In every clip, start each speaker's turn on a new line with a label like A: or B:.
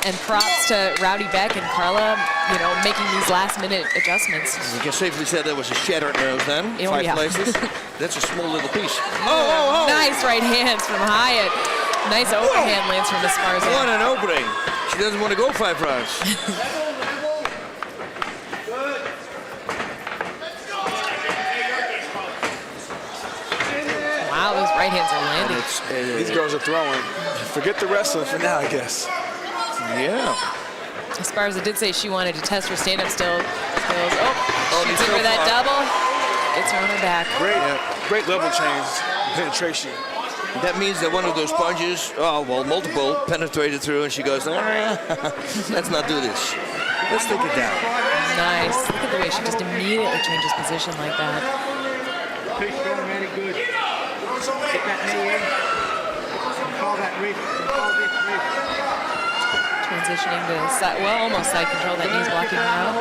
A: And props to Rowdy Bec and Carla, you know, making these last-minute adjustments.
B: You can safely say that was a shattered nose then.
A: Oh,
B: 5
A: yeah.
B: places. That's a small little piece.
A: Nice right hands from Hyatt. Nice overhand lands from Esparza.
B: What an opening. She doesn't want to go 5 rounds.
A: Wow, those right hands are landing.
C: These girls are throwing. Forget the wrestling for now, I guess.
B: Yeah.
A: Esparza did say she wanted to test her stand-up skills. She's in for that double. It's on her back.
C: Great level change, penetration.
B: That means that one of those punches, multiple, penetrated through, and she goes, let's not do this. Let's take it down.
A: Nice. Look at the way she just immediately changes position like that.
D: Push going really good. Get that knee in. Control that wrist. Control this wrist.
A: Transitioning to side, well, almost side control. That knee's blocking her out.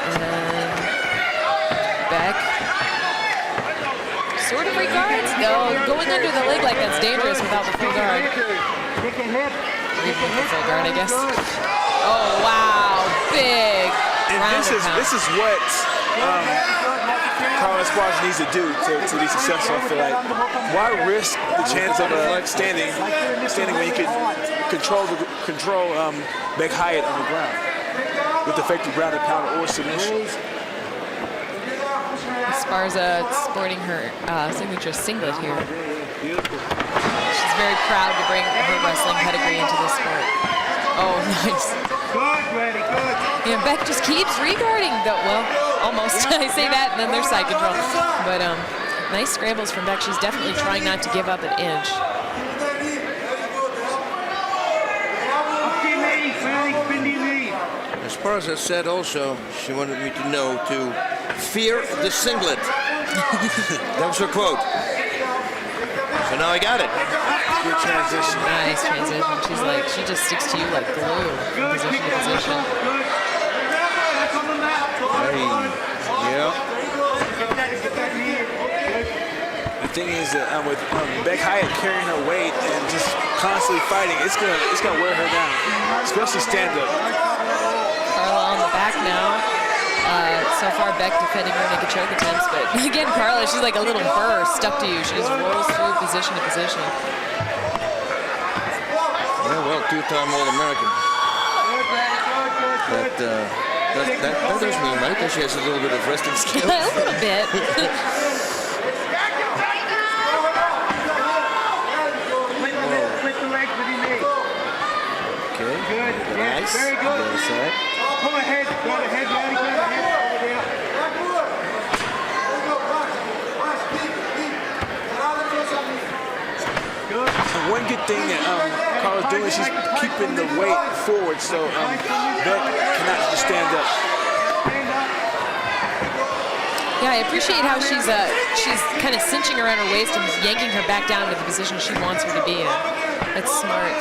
A: And then Bec. Sort of regards. No, going under the leg like that's dangerous without the full guard. Even with the full guard, I guess. Oh, wow. Big.
C: And this is what Carla Esparza needs to do to be successful. I feel like, why risk the chance of standing when you can control Bec Hyatt on the ground with effective ground and pound or submission.
A: Esparza sporting her signature singlet here. She's very proud to bring her wrestling pedigree into this sport. Oh, nice. Yeah, Bec just keeps regarding, though. Well, almost. I say that, and then there's side control. But nice scrambles from Bec. She's definitely trying not to give up an inch.
B: Esparza said also, she wanted me to know to fear the singlet. That was her quote. So now I got it.
C: Good transition.
A: Nice transition. She's like, she just sticks to you like glue from position to position.
B: Hey, yeah.
C: The thing is that with Bec Hyatt carrying her weight and just constantly fighting, it's gonna wear her down, especially stand up.
A: Carla on the back now. So far, Bec defending her naked choke attempts, but again, Carla, she's like a little burr stuck to you. She just rolls through position to position.
B: Yeah, well, 2-time All-American. That does mean, right, that she has a little bit of wrestling skill.
A: A little bit.
B: Okay.
D: Good.
B: Nice.
D: Very good. Pull ahead. Go ahead, Rowdy. Go ahead.
C: And one good thing that Carla's doing is she's keeping the weight forward, so Bec cannot just stand up.
A: Yeah, I appreciate how she's kind of cinching around her waist and yanking her back down to the position she wants her to be in. That's smart.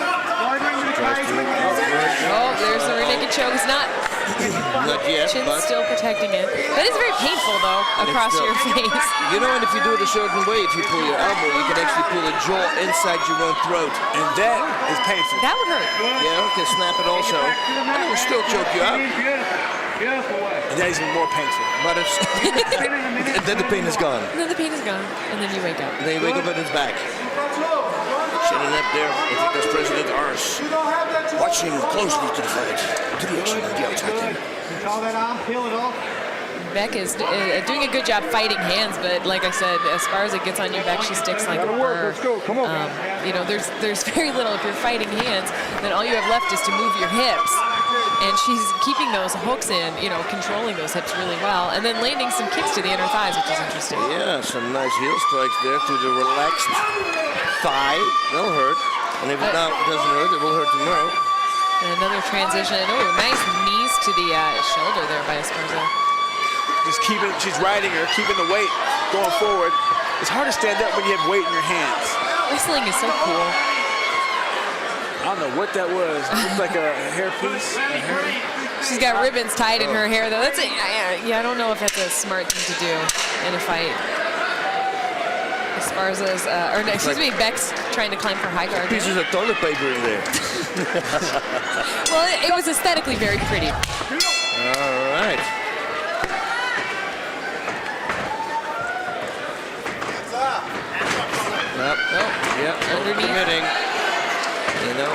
A: Oh, there's the rear naked choke. It's not
B: yet,
A: chin's
B: but
A: still protecting it. That is very painful, though, across your face.
B: You know, and if you do it a certain way, if you pull your elbow, you can actually pull the jaw inside your own throat.
C: And that is painful.
A: That would hurt.
B: Yeah, you can snap it also. And it will still choke you out.
C: And that is even more painful.
B: But it's and then the pain is gone.
A: And then the pain is gone, and then you wake up.
B: And then you wake up and it's back. Sitting up there, Invicta's President Ars, watching closely to the fight, to the action on the outside there.
D: Control that arm, peel it off.
A: Bec is doing a good job fighting hands, but like I said, as far as it gets on your back, she sticks like a burr. You know, there's very little. If you're fighting hands, then all you have left is to move your hips. And she's keeping those hooks in, you know, controlling those hips really well, and then landing some kicks to the inner thighs, which is interesting.
B: Yeah, some nice heel strikes there to the relaxed thigh. They'll hurt. And if it now doesn't hurt, it will hurt tomorrow.
A: And another transition. Oh, nice knees to the shoulder there by Esparza.
C: Just she's riding her, keeping the weight going forward. It's hard to stand up when you have weight in your hands.
A: Wrestling is so cool.
C: I don't know what that was. It looked like a hairpiece.
A: She's got ribbons tied in her hair, though. Yeah, I don't know if that's a smart thing to do in a fight. Esparza's, Bec's trying to climb for high guard.
B: Pieces of toilet paper in there.
A: Well, it was aesthetically very pretty.
B: All right. Yep.
A: Oh,
B: Yeah,
A: underneath.
B: committing. You know,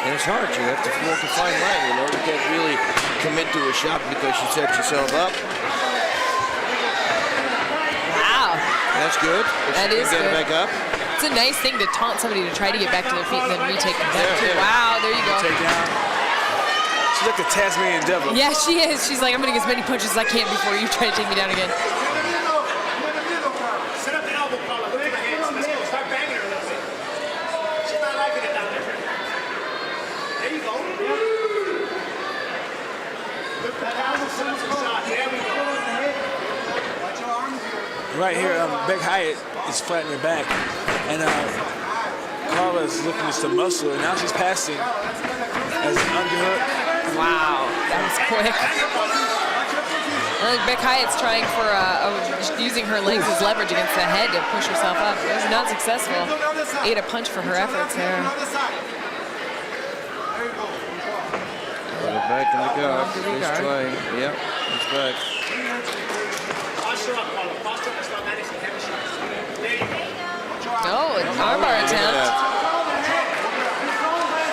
B: and it's hard. You have to walk a fine line, you know. You can't really commit to a shot because you set yourself up.
A: Wow.
B: That's good.
A: That is
B: Get
A: good.
B: it back up.
A: It's a nice thing to taunt somebody to try to get back to their feet and then retake them down.
B: Yeah, yeah.
A: Wow, there you go.
C: Take down. She's like a Tasmanian devil.
A: Yeah, she is. She's like, I'm going to get as many punches as I can before you try to take me down again.
D: Set up the elbow, Carla. Look at the hands. Let's go. Start banging her a little bit. She's not liking it down there. There you go. Look at that elbow. Set up some shots. There we go. Watch your arms here.
C: Right here, Bec Hyatt is flat in her back, and Carla is looking just to muscle her. Now she's passing as an underhook.
A: Wow, that was quick. Bec Hyatt's trying for using her legs as leverage against the head to push herself up. It was not successful. Ate a punch for her efforts there.
B: Put it back in the guard. He's trying. Yep, he's back.
D: Posture up, Carla. Posture up and start managing heavy shots. There you go.
A: Oh, an armbar attempt.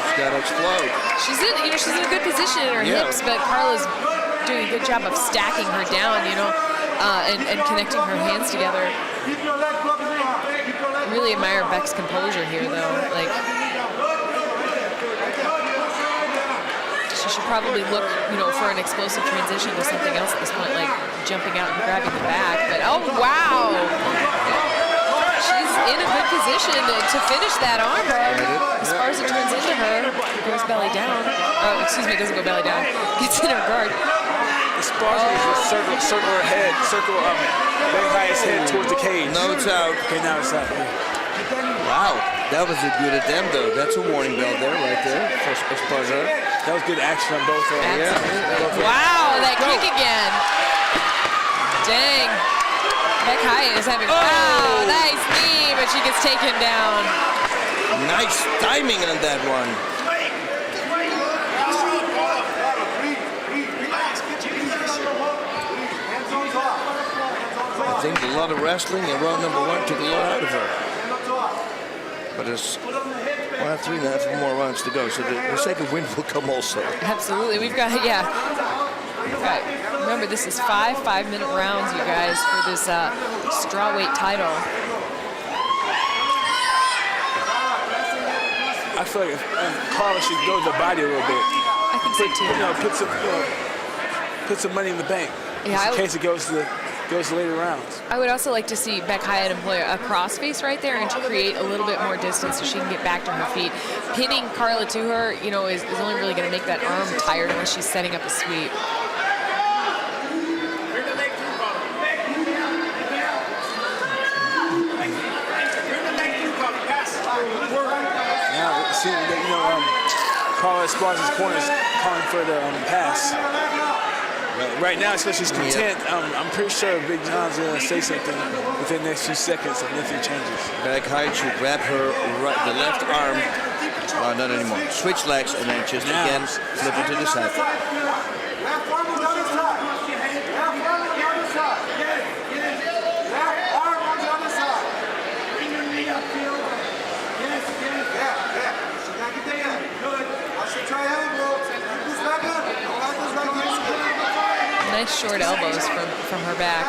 B: She's got to explode.
A: She's in a good position in her
B: Yeah.
A: hips, but Carla's doing a good job of stacking her down, and connecting her hands together. I really admire Bec's composure here, though. Like, she should probably look, for an explosive transition to something else at this point, like jumping out and grabbing the back. But oh wow, she's in a good position to finish that armbar. Esparza turns into her, goes belly down. Oh, excuse me, doesn't go belly down. Gets in her guard.
C: Esparza is just circle her head, circle Bec Hyatt's head towards the cage.
B: No, it's out.
C: Okay, now it's out.
B: Wow, that was a good attempt, though. That's a warning bell there, right there, for Esparza.
C: That was good action on both ends.
A: Absolutely. Wow, that kick again. Dang. Bec Hyatt is having, wow, nice knee, but she gets taken down.
B: Nice timing on that one. I think a lot of wrestling and round number one took a lot out of her. But it's 3.5 more rounds to go, so the second win will come also.
A: Absolutely. We've got, remember, this is 5 5-minute rounds, you guys, for this strawweight title.
C: I feel like Carla should go to the body a little bit.
A: I think so, too.
C: Put some money in the bank.
A: Yeah,
C: in case it goes to later rounds.
A: I would also like to see Bec Hyatt employ a crossface right there and to create a little bit more distance so she can get back to her feet. Pinning Carla to her, is only really going to make that arm tired unless she's setting up a sweep.
C: Now, see, Carla Esparza's corner is calling for the pass. Right now, especially she's content, I'm pretty sure Big John's going to say something within the next few seconds if nothing changes.
B: Bec Hyatt should grab her the left arm. Not anymore. Switch legs and then just again flip it to the side.
D: Left arm on the other side. Left arm on the other side. Left arm on the other side. Bring your knee upfield. Yes. Yeah. So now get there. Good. Watch the triangle. This leg up.
A: Nice short elbows from her back.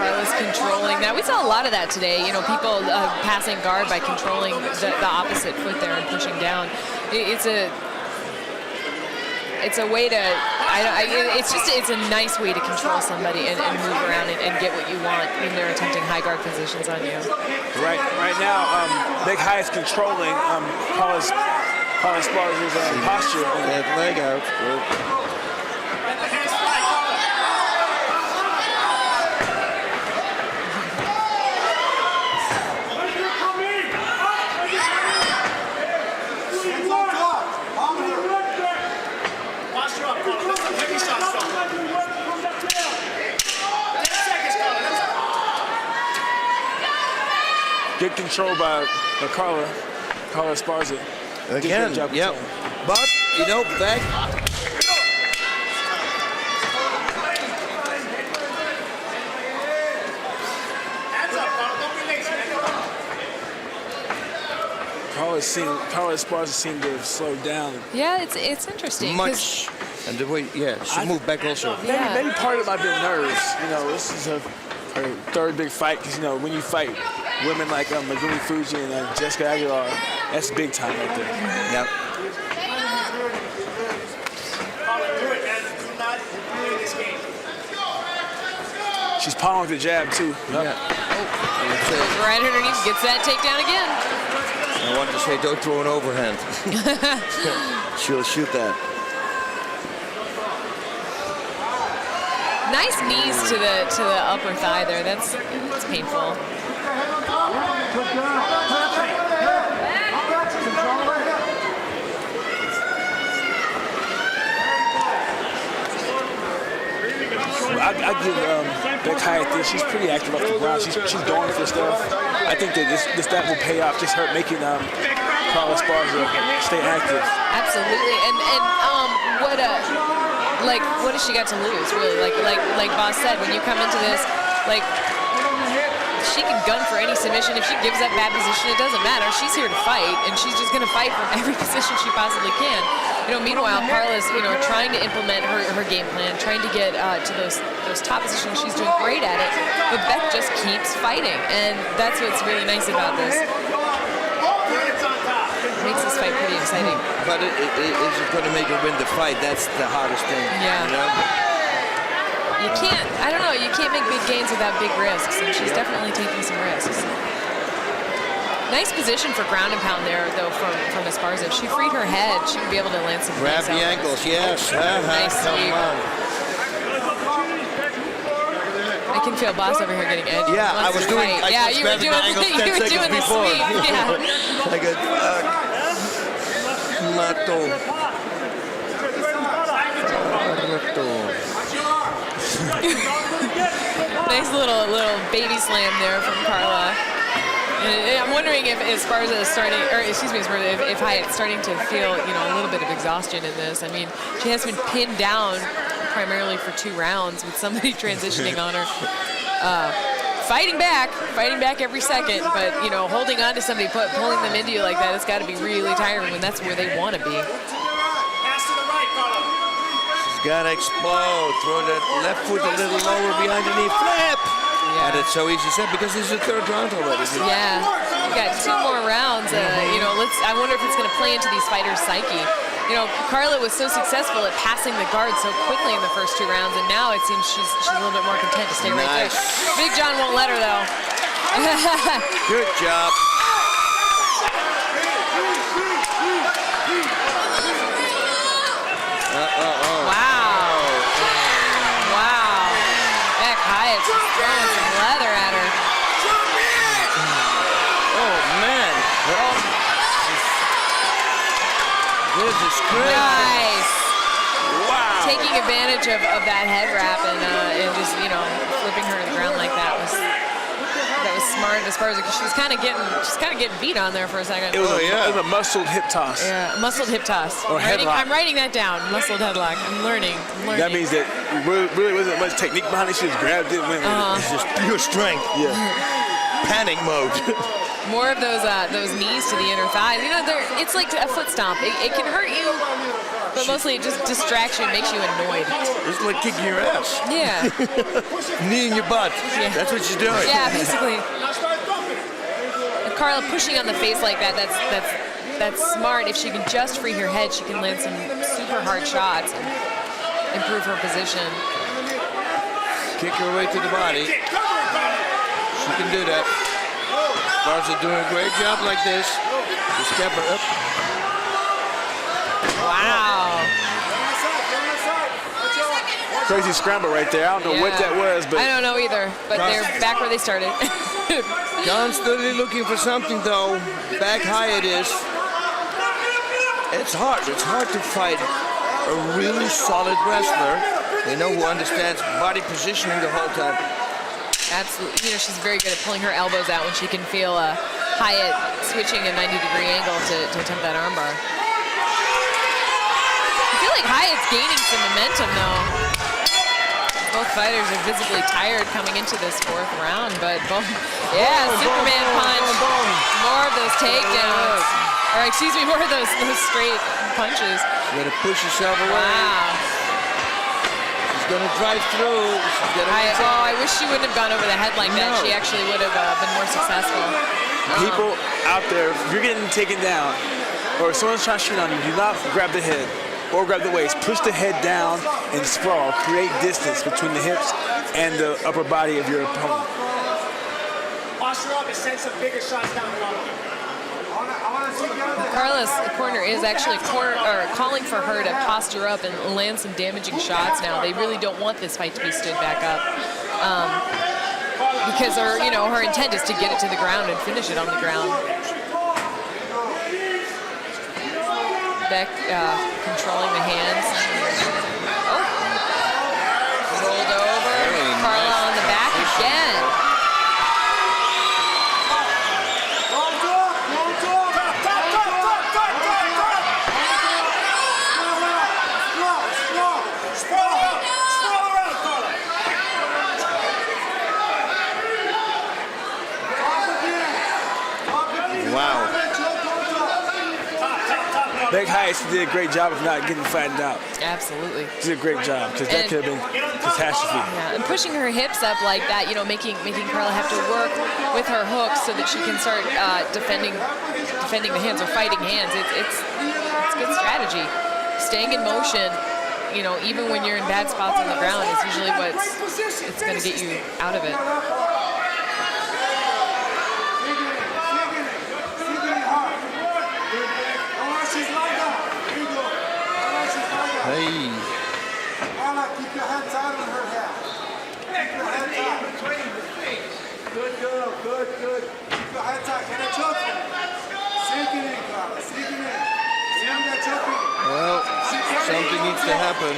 A: Carla's controlling that. We saw a lot of that today. People passing guard by controlling the opposite foot there and pushing down. It's a way to. It's a nice way to control somebody and move around and get what you want when they're attempting high guard positions on you.
C: Right now, Bec Hyatt's controlling Carla Esparza's posture.
B: That leg out. Good.
C: Good control by Carla Esparza.
B: Again, yeah. But, you know, back.
C: Carla Esparza seemed to have slowed down.
A: Yeah, it's interesting.
B: Much. And the way, yeah, she moved back also.
C: Maybe part of it might be nerves. You know, this is her third big fight. Because, you know, when you fight women like Megumi Fuji and Jessica Aguilar, that's big time right there.
B: Yep.
C: She's palming with the jab, too.
B: Yeah.
A: Goes right underneath, gets that takedown again.
B: I wanted to say, don't throw an overhand. She'll shoot that.
A: Nice knees to the upper thigh there. That's painful.
C: I give Bec Hyatt this. She's pretty active off the ground. She's going for stuff. I think that that will pay off. Just her making Carla Esparza stay active.
A: Absolutely. And what has she got to lose, really? Like Boss said, when you come into this, like, she can gun for any submission. If she gives up bad position, it doesn't matter. She's here to fight, and she's just going to fight from every position she possibly can. You know, meanwhile, Carla's, you know, trying to implement her game plan, trying to get to those top positions. She's doing great at it, but Bec just keeps fighting, and that's what's really nice about this. It makes this fight pretty exciting.
B: But is it going to make her win the fight? That's the hardest thing.
A: Yeah.
B: You know?
A: You can't, I don't know, you can't make big gains without big risks, and she's definitely taking some risks. Nice position for ground and pound there, though, from Esparza. If she freed her head, she would be able to land some
B: Grab the ankles, yes.
A: Nice
B: Come
A: sweep.
B: on.
A: I can feel Boss over here getting edgy.
B: Yeah, I was doing.
A: Yeah, you were doing the
B: before.
A: sweep. Yeah.
B: I got Mato.
A: Nice little baby slam there from Carla. And I'm wondering if Esparza is starting, or excuse me, if Hyatt's starting to feel, you know, a little bit of exhaustion in this. I mean, she has been pinned down primarily for 2 rounds with somebody transitioning on her. Fighting back every second, but, you know, holding on to somebody, pulling them into you like that, it's got to be really tiring when that's where they want to be.
B: She's got to explode. Throw that left foot a little lower behind the knee. Flip!
A: Yeah.
B: And it's so easy said because this is the 3rd round already.
A: Yeah, we got 2 more rounds. You know, I wonder if it's going to play into these fighters' psyche. You know, Carla was so successful at passing the guard so quickly in the first 2 rounds, and now it seems she's a little bit more content to stay right there. Big John won't let her, though.
B: Good job.
A: Wow. Bec Hyatt's just throwing some leather at her.
B: Oh, man. This is crazy.
A: Nice.
B: Wow.
A: Taking advantage of that head wrap and just, you know, flipping her to the ground like that was smart as far as because she's kind of getting beat on there for a second.
C: It was a muscled hip toss.
A: Yeah, muscled hip toss.
C: Or headlock.
A: I'm writing that down. Muscled headlock. I'm learning.
C: That means that really wasn't much technique behind it. She just grabbed it and went with it.
B: It's just pure strength.
C: Yeah.
B: Panic mode.
A: More of those knees to the inner thighs. You know, it's like a foot stomp. It can hurt you, but mostly it just distracts you and makes you annoyed.
B: It's like kicking your ass.
A: Yeah.
B: Knee in your butt.
A: Yeah.
B: That's what she's doing.
A: Yeah, basically. Carla pushing on the face like that, that's smart. If she can just free her head, she can land some super hard shots and improve her position.
B: Kick her way to the body. She can do that. Esparza doing a great job like this. Just kept her up.
A: Wow.
C: Crazy scramble right there. I don't know what that was, but
A: I don't know either, but they're back where they started.
B: Constantly looking for something, though. Bec Hyatt is. It's hard. It's hard to fight a really solid wrestler, you know, who understands body positioning the whole time.
A: Absolutely. You know, she's very good at pulling her elbows out when she can feel Hyatt switching a 90-degree angle to attempt that armbar. I feel like Hyatt's gaining some momentum, though. Both fighters are visibly tired coming into this fourth round, but both, yeah, Superman punch. More of those takedowns. Or excuse me, more of those straight punches.
B: You gotta push yourself away.
A: Wow.
B: She's gonna drive through.
A: I wish she wouldn't have gone over the head like that. She actually would have been more successful.
C: People out there, if you're getting taken down, or if someone's trying to shoot on you, do not grab the head or grab the waist. Push the head down and sprawl. Create distance between the hips and the upper body of your opponent.
E: Posture up and send some bigger shots down the line.
A: Carla's corner is actually calling for her to posture up and land some damaging shots now. They really don't want this fight to be stood back up. Because her intent is to get it to the ground and finish it on the ground. Bec controlling the hands. Oh. Rolled over. Carla on the back again.
B: Wow.
C: Bec Hyatt did a great job of not getting flattened out.
A: Absolutely.
C: She did a great job, because that could have been catastrophe.
A: Yeah, and pushing her hips up like that, making Carla have to work with her hooks so that she can start defending the hands or fighting hands. It's good strategy. Staying in motion, even when you're in bad spots on the ground, is usually it's going to get you out of it.
B: Hey.
D: Carla, keep your hands out on her head. Keep your hands out. Good girl, good. Keep your hands out. Can I choke you? Sink it in, Carla. Sink it in. Sink that choking.
B: Well, something needs to happen.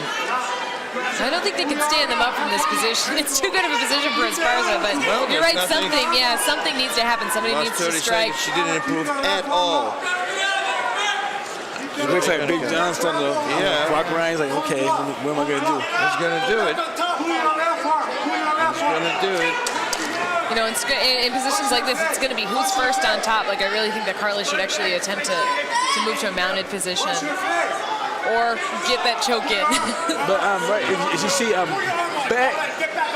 A: I don't think they can stand them up from this position. It's too good of a position for Esparza, but you're right, something needs to happen. Somebody needs to strike.
B: She didn't improve at all.
C: It looks like Big John starting to walk around. He's like, okay, what am I going to do?
B: He's going to do it. He's going to do it.
A: In positions like this, it's going to be who's first on top. Like, I really think that Carla should actually attempt to move to a mounted position or get that choke in.
C: But right, as you see, Bec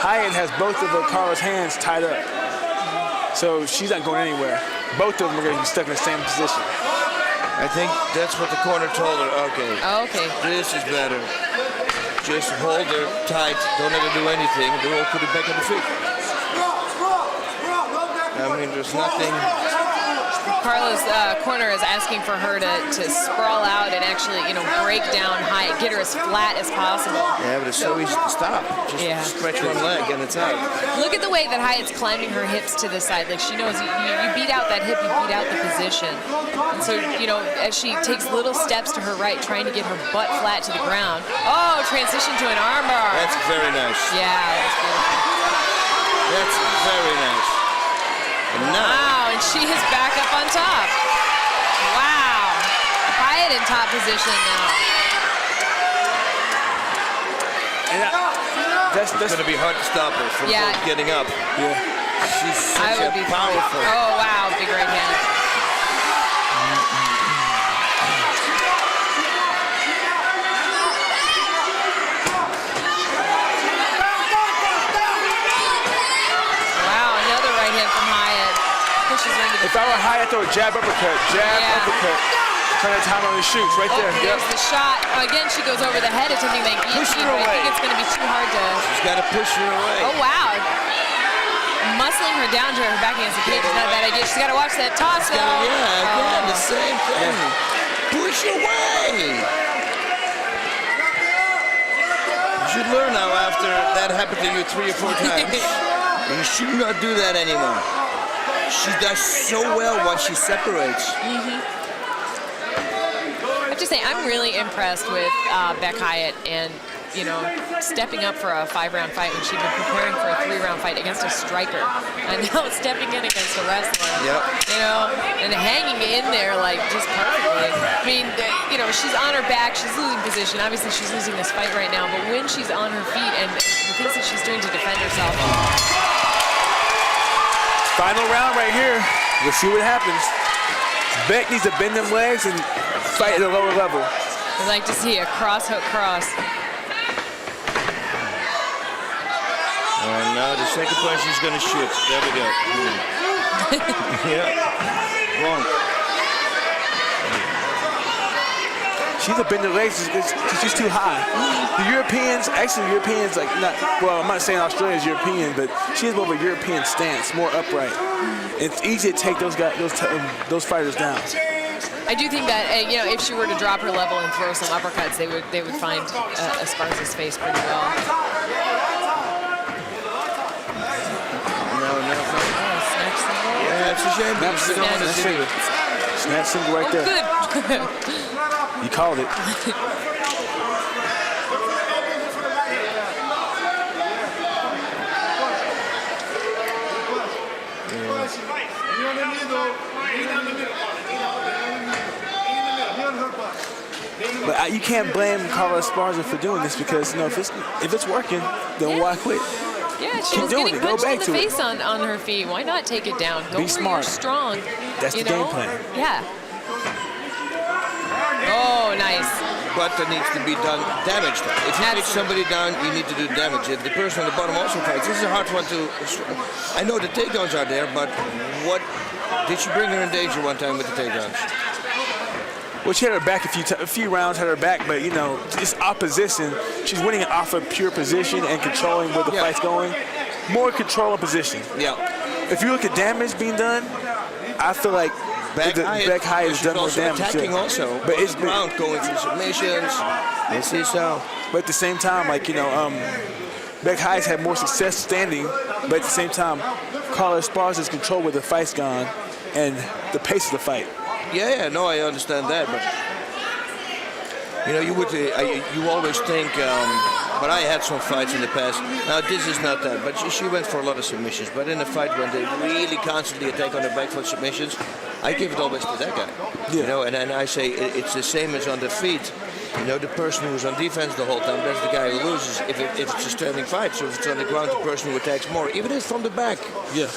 C: Hyatt has both of Carla's hands tied up, so she's not going anywhere. Both of them are going to be stuck in the same position.
B: I think that's what the corner told her. Okay.
A: Okay.
B: This is better. Just hold her tight. Don't let her do anything. Then we'll put it back on the feet. I mean, there's nothing.
A: Carla's corner is asking for her to sprawl out and actually, break down Hyatt, get her as flat as possible.
B: Yeah, but it's so easy to stop. Just stretch one leg and it's out.
A: Look at the way that Hyatt's climbing her hips to the side. Like, she knows you beat out that hip, you beat out the position. And so, as she takes little steps to her right, trying to get her butt flat to the ground. Oh, transition to an armbar.
B: That's very nice.
A: Yeah, that's beautiful.
B: That's very nice. And now,
A: wow, and she is back up on top. Wow. Hyatt in top position now.
C: And that's
B: going to be hard to stop her from getting up.
C: Yeah.
B: She's such a powerful.
A: Oh, wow, big right hand.
C: If I were Hyatt, throw a jab, uppercut, uppercut. Turn the time on the shoots right there.
A: There's the shot. Again, she goes over the head. It's something like
B: push her away.
A: I think it's going to be too hard to.
B: She's got to push her away.
A: Oh, wow. Muscling her down to her back against the cage is not a bad idea. She's got to watch that toss, though.
B: Again, the same thing. Push away. You should learn now after that happened to you 3 or 4 times. You should not do that anymore. She does so well when she separates.
A: I have to say, I'm really impressed with Bec Hyatt, and you know, stepping up for a 5-round fight when she'd been preparing for a 3-round fight against a striker. And now stepping in against a wrestler.
B: Yep.
A: You know, and hanging in there like just perfectly. I mean, you know, she's on her back, she's losing position. Obviously, she's losing this fight right now, but when she's on her feet and the things that she's doing to defend herself.
C: Final round right here. We'll see what happens. Bec needs to bend them legs and fight at a lower level.
A: I'd like to see a cross hook cross.
B: All right, now the second punch she's going to shoot. There we go. Yeah. Wrong.
C: She's a bend her legs because she's too high. The Europeans, like not, well, I'm not saying Australia's European, but she has more of a European stance, more upright. It's easy to take those fighters down.
A: I do think that you know, if she were to drop her level and throw some uppercuts, they would find Esparza's face pretty well.
B: No.
A: Snatch single.
B: Yeah, it's a shame.
C: Snatch single right there.
A: Good.
C: You called it. But you can't blame Carla Esparza for doing this because, you know, if it's working, then why quit?
A: Yeah, she was getting punched in the face on her feet. Why not take it down? Go
C: Be
A: where
C: smart.
A: You're strong.
C: That's the game plan.
A: Yeah. Oh, nice.
B: But there needs to be done damage. If you take somebody down, you need to do damage. If the person on the bottom also fights, this is a hard one to. I know the takedowns are there, but what did she bring her in danger one time with the takedowns?
C: Well, she had her back a few rounds, had her back, but, you know, it's opposition. She's winning it off of pure position and controlling where the fight's going. More control of position.
B: Yeah.
C: If you look at damage being done, I feel like Bec Hyatt has done more damage.
B: Attacking also, but it's ground going for submissions. You see so.
C: But at the same time, like, you know, Bec Hyatt's had more success standing, but at the same time, Carla Esparza's control where the fight's gone and the pace of the fight.
B: Yeah, no, I understand that, but you know, you always think. But I had some fights in the past. Now this is not that, but she went for a lot of submissions. But in a fight when they really constantly attack on the back for submissions, I give it always to that guy. Yeah. You know, and I say it's the same as on the feet. You know, the person who's on defense the whole time, that's the guy who loses if it's a standing fight. So if it's on the ground, the person who attacks more, even if it's from the back.
C: Yeah.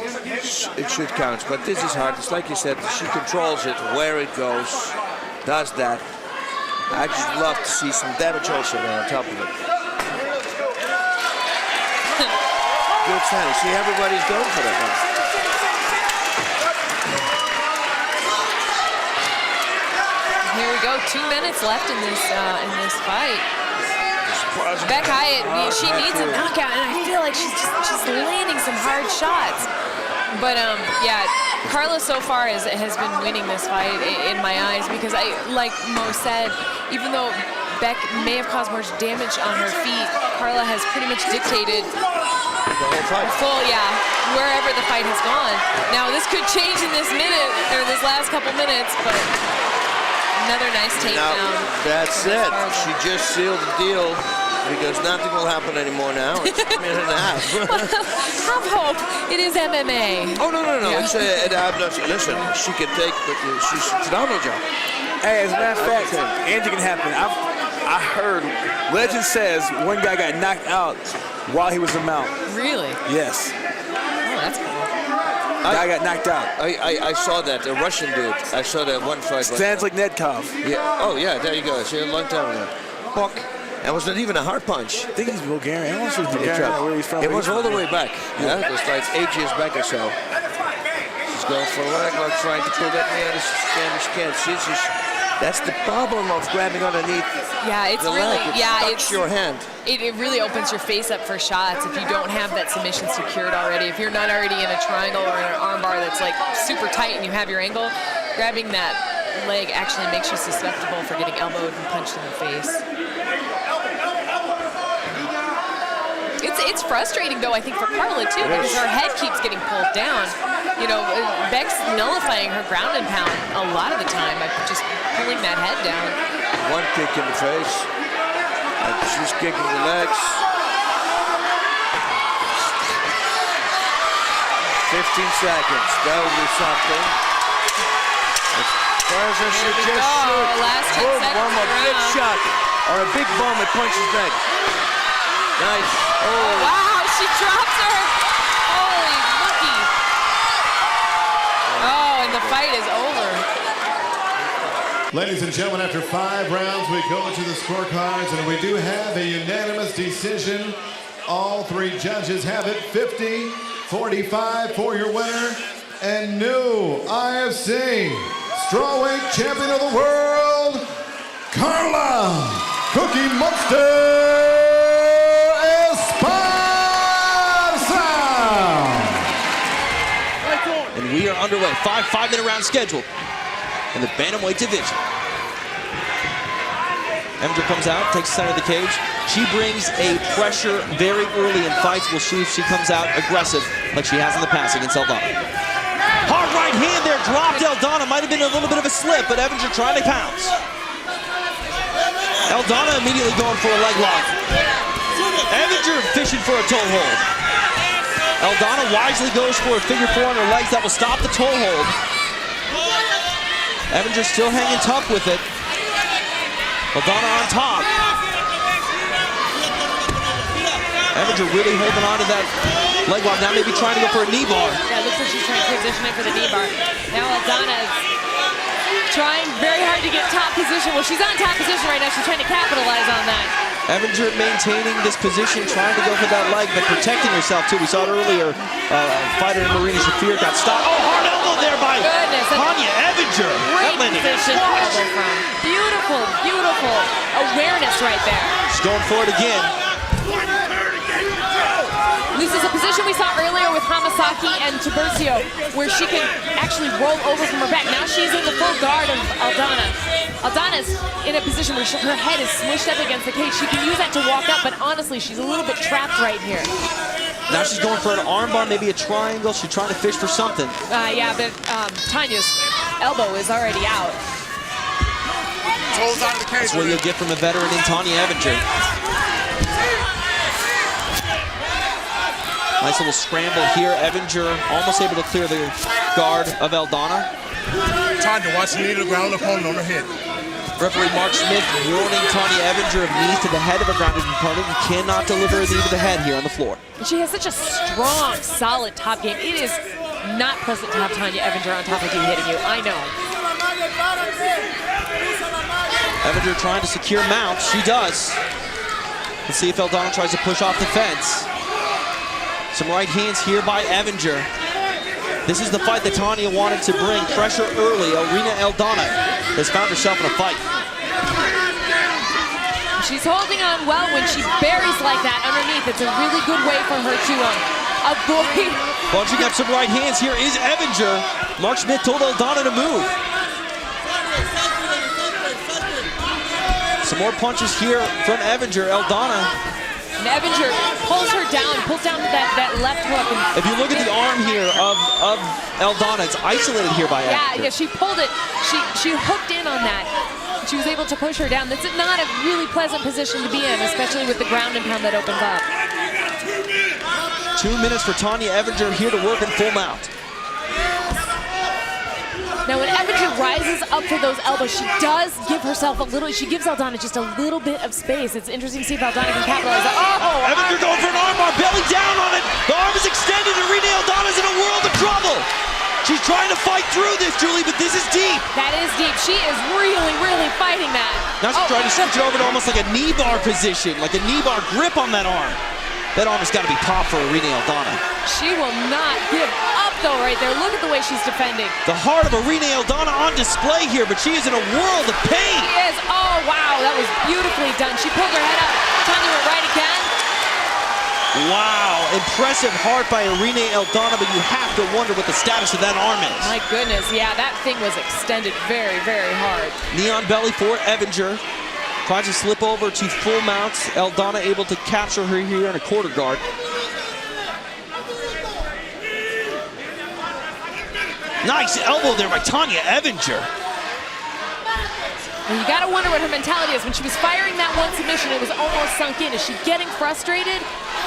B: It should count, but this is hard. It's like you said, she controls it, where it goes, does that. I just love to see some damage also there on top of it. Good sign. See, everybody's going for that one.
A: Here we go. 2 minutes left in this fight. Bec Hyatt, she needs a knockout, and I feel like she's landing some hard shots. But yeah, Carla so far has been winning this fight in my eyes because like Mo said, even though Bec may have caused more damage on her feet, Carla has pretty much dictated
B: the whole fight.
A: Wherever the fight has gone. Now this could change in this minute or this last couple minutes, but another nice takedown.
B: That's it. She just sealed the deal. Because nothing will happen anymore now. It's a minute and a half.
A: Have hope. It is MMA.
B: Oh, no. Yeah. Listen, she can take, but she's a phenomenal job.
C: Hey, as a matter of fact, anything can happen. I heard, legend says one guy got knocked out while he was a mount.
A: Really?
C: Yes.
A: Oh, that's cool.
C: Guy got knocked out.
B: I saw that, a Russian dude. I saw that one fight.
C: Stands like Nedkov.
B: Yeah. Oh, yeah, there you go. See, a long time ago. Puck. That was not even a hard punch.
C: I think he's Bulgarian. I don't know if he's Bulgarian or where he's from.
B: It was all the way back. Yeah, it was like 8 years back or so. She's going for a leg lock, trying to pull that near the skin. She can't see. That's the problem of grabbing underneath the leg. It's your hand.
A: It really opens your face up for shots if you don't have that submission secured already. If you're not already in a triangle or in an armbar that's like super tight and you have your angle, grabbing that leg actually makes you susceptible for getting elbowed and punched in the face. It's frustrating, though, I think, for Carla, too, because her head keeps getting pulled down. You know, Bec's nullifying her ground and pound a lot of the time by just pulling that head down.
B: One kick in the face. She's kicking the legs. 15 seconds. That will be something. Esparza should just shoot.
A: Last 10
B: Boom,
A: seconds
B: one more big
A: around.
B: shot. Or a big bomb at punch's neck. Nice. Oh.
A: Wow, she drops her. Holy monkey. Oh, and the fight is over.
F: Ladies and gentlemen, after 5 rounds, we go to the scorecards, and we do have a unanimous decision. All 3 judges have it 50-45 for your winner and new IFC Strawweight Champion of the World, Carla Cookie Monster Esparza.
G: And we are underway. 5-minute round scheduled in the bantamweight division. Evinger comes out, takes the center of the cage. She brings a pressure very early in fights. We'll see if she comes out aggressive like she has in the past against Aldana. Hard right hand there, dropped Aldana. Might have been a little bit of a slip, but Evinger trying to pounce. Aldana immediately going for a leg lock. Evinger fishing for a toe hold. Aldana wisely goes for a figure 4 on her legs that will stop the toe hold. Evinger still hanging tough with it. Aldana on top. Evinger really holding on to that leg lock. Now maybe trying to go for a knee bar.
A: Yeah, it looks like she's trying to position it for the knee bar. Now Aldana is trying very hard to get top position. Well, she's on top position right now. She's trying to capitalize on that.
G: Evinger maintaining this position, trying to go for that leg, but protecting herself too. We saw it earlier. Fighter Marina Shafir got stopped. Oh, hard elbow there by Tonya Evinger.
A: Great position to elbow from. Beautiful, beautiful awareness right there.
G: She's going for it again.
A: This is a position we saw earlier with Hamasaki and Tiburcio, where she can actually roll over from her back. Now she's in the full guard of Aldana. Aldana's in a position where her head is smushed up against the cage. She can use that to walk up, but honestly, she's a little bit trapped right here.
G: Now she's going for an armbar, maybe a triangle. She's trying to fish for something.
A: Yeah, but Tonya's elbow is already out.
G: That's what you'll get from a veteran in Tonya Evinger. Nice little scramble here. Evinger almost able to clear the guard of Aldana.
H: Tonya wants to knee to the ground, opponent on her head.
G: Referee Mark Smith warning Tonya Evinger of knees to the head of a grounded opponent. You cannot deliver a knee to the head here on the floor.
A: She has such a strong, solid top game. It is not pleasant to have Tonya Evinger on top of you hitting you. I know.
G: Evinger trying to secure mount. She does. Let's see if Aldana tries to push off the fence. Some right hands here by Evinger. This is the fight that Tonya wanted to bring. Pressure early. Irene Aldana has found herself in a fight.
A: She's holding on well when she buries like that underneath. It's a really good way for her to avoid.
G: Bunching up some right hands here is Evinger. Mark Smith told Aldana to move. Some more punches here from Evinger. Aldana.
A: And Evinger pulls down that left hook. And
G: if you look at the arm here of Aldana, it's isolated here by Evinger.
A: Yeah, she pulled it. She hooked in on that. She was able to push her down. That's not a really pleasant position to be in, especially with the ground and pound that opens up.
G: 2 minutes for Tonya Evinger here to work in full mount.
A: Now, when Evinger rises up for those elbows, she does give herself a little, she gives Aldana just a little bit of space. It's interesting to see if Aldana can capitalize. Oh!
G: Evinger going for an armbar, belly down on it. The arm is extended, and Irene Aldana's in a world of trouble. She's trying to fight through this, Julie, but this is deep.
A: That is deep. She is really, really fighting that.
G: Now she's trying to switch it over to almost like a knee bar position, like a knee bar grip on that arm. That arm has got to be popped for Irene Aldana.
A: She will not give up, though, right there. Look at the way she's defending.
G: The heart of Irene Aldana on display here, but she is in a world of pain.
A: She is. Oh, wow. That was beautifully done. She pulled her head up. Tonya went right again.
G: Wow. Impressive heart by Irene Aldana, but you have to wonder what the status of that arm is.
A: My goodness. Yeah, that thing was extended very, very hard.
G: Knee on belly for Evinger. Tries to slip over to full mounts. Aldana able to capture her here in a quarter guard. Nice elbow there by Tonya Evinger.
A: And you got to wonder what her mentality is. When she was firing that one submission, it was almost sunk in. Is she getting frustrated,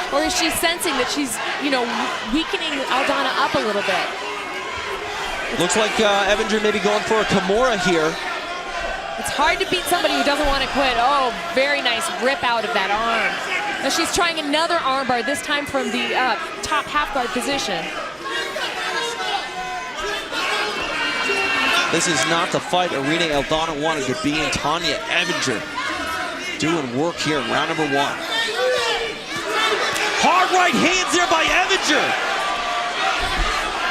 A: or is she sensing that she's, weakening Aldana up a little bit?
G: Looks like Evinger maybe going for a Kimura here.
A: It's hard to beat somebody who doesn't want to quit. Oh, very nice rip out of that arm. Now she's trying another armbar, this time from the top half guard position.
G: This is not the fight Irene Aldana wanted to be in. Tonya Evinger doing work here in round number 1. Hard right hands there by Evinger.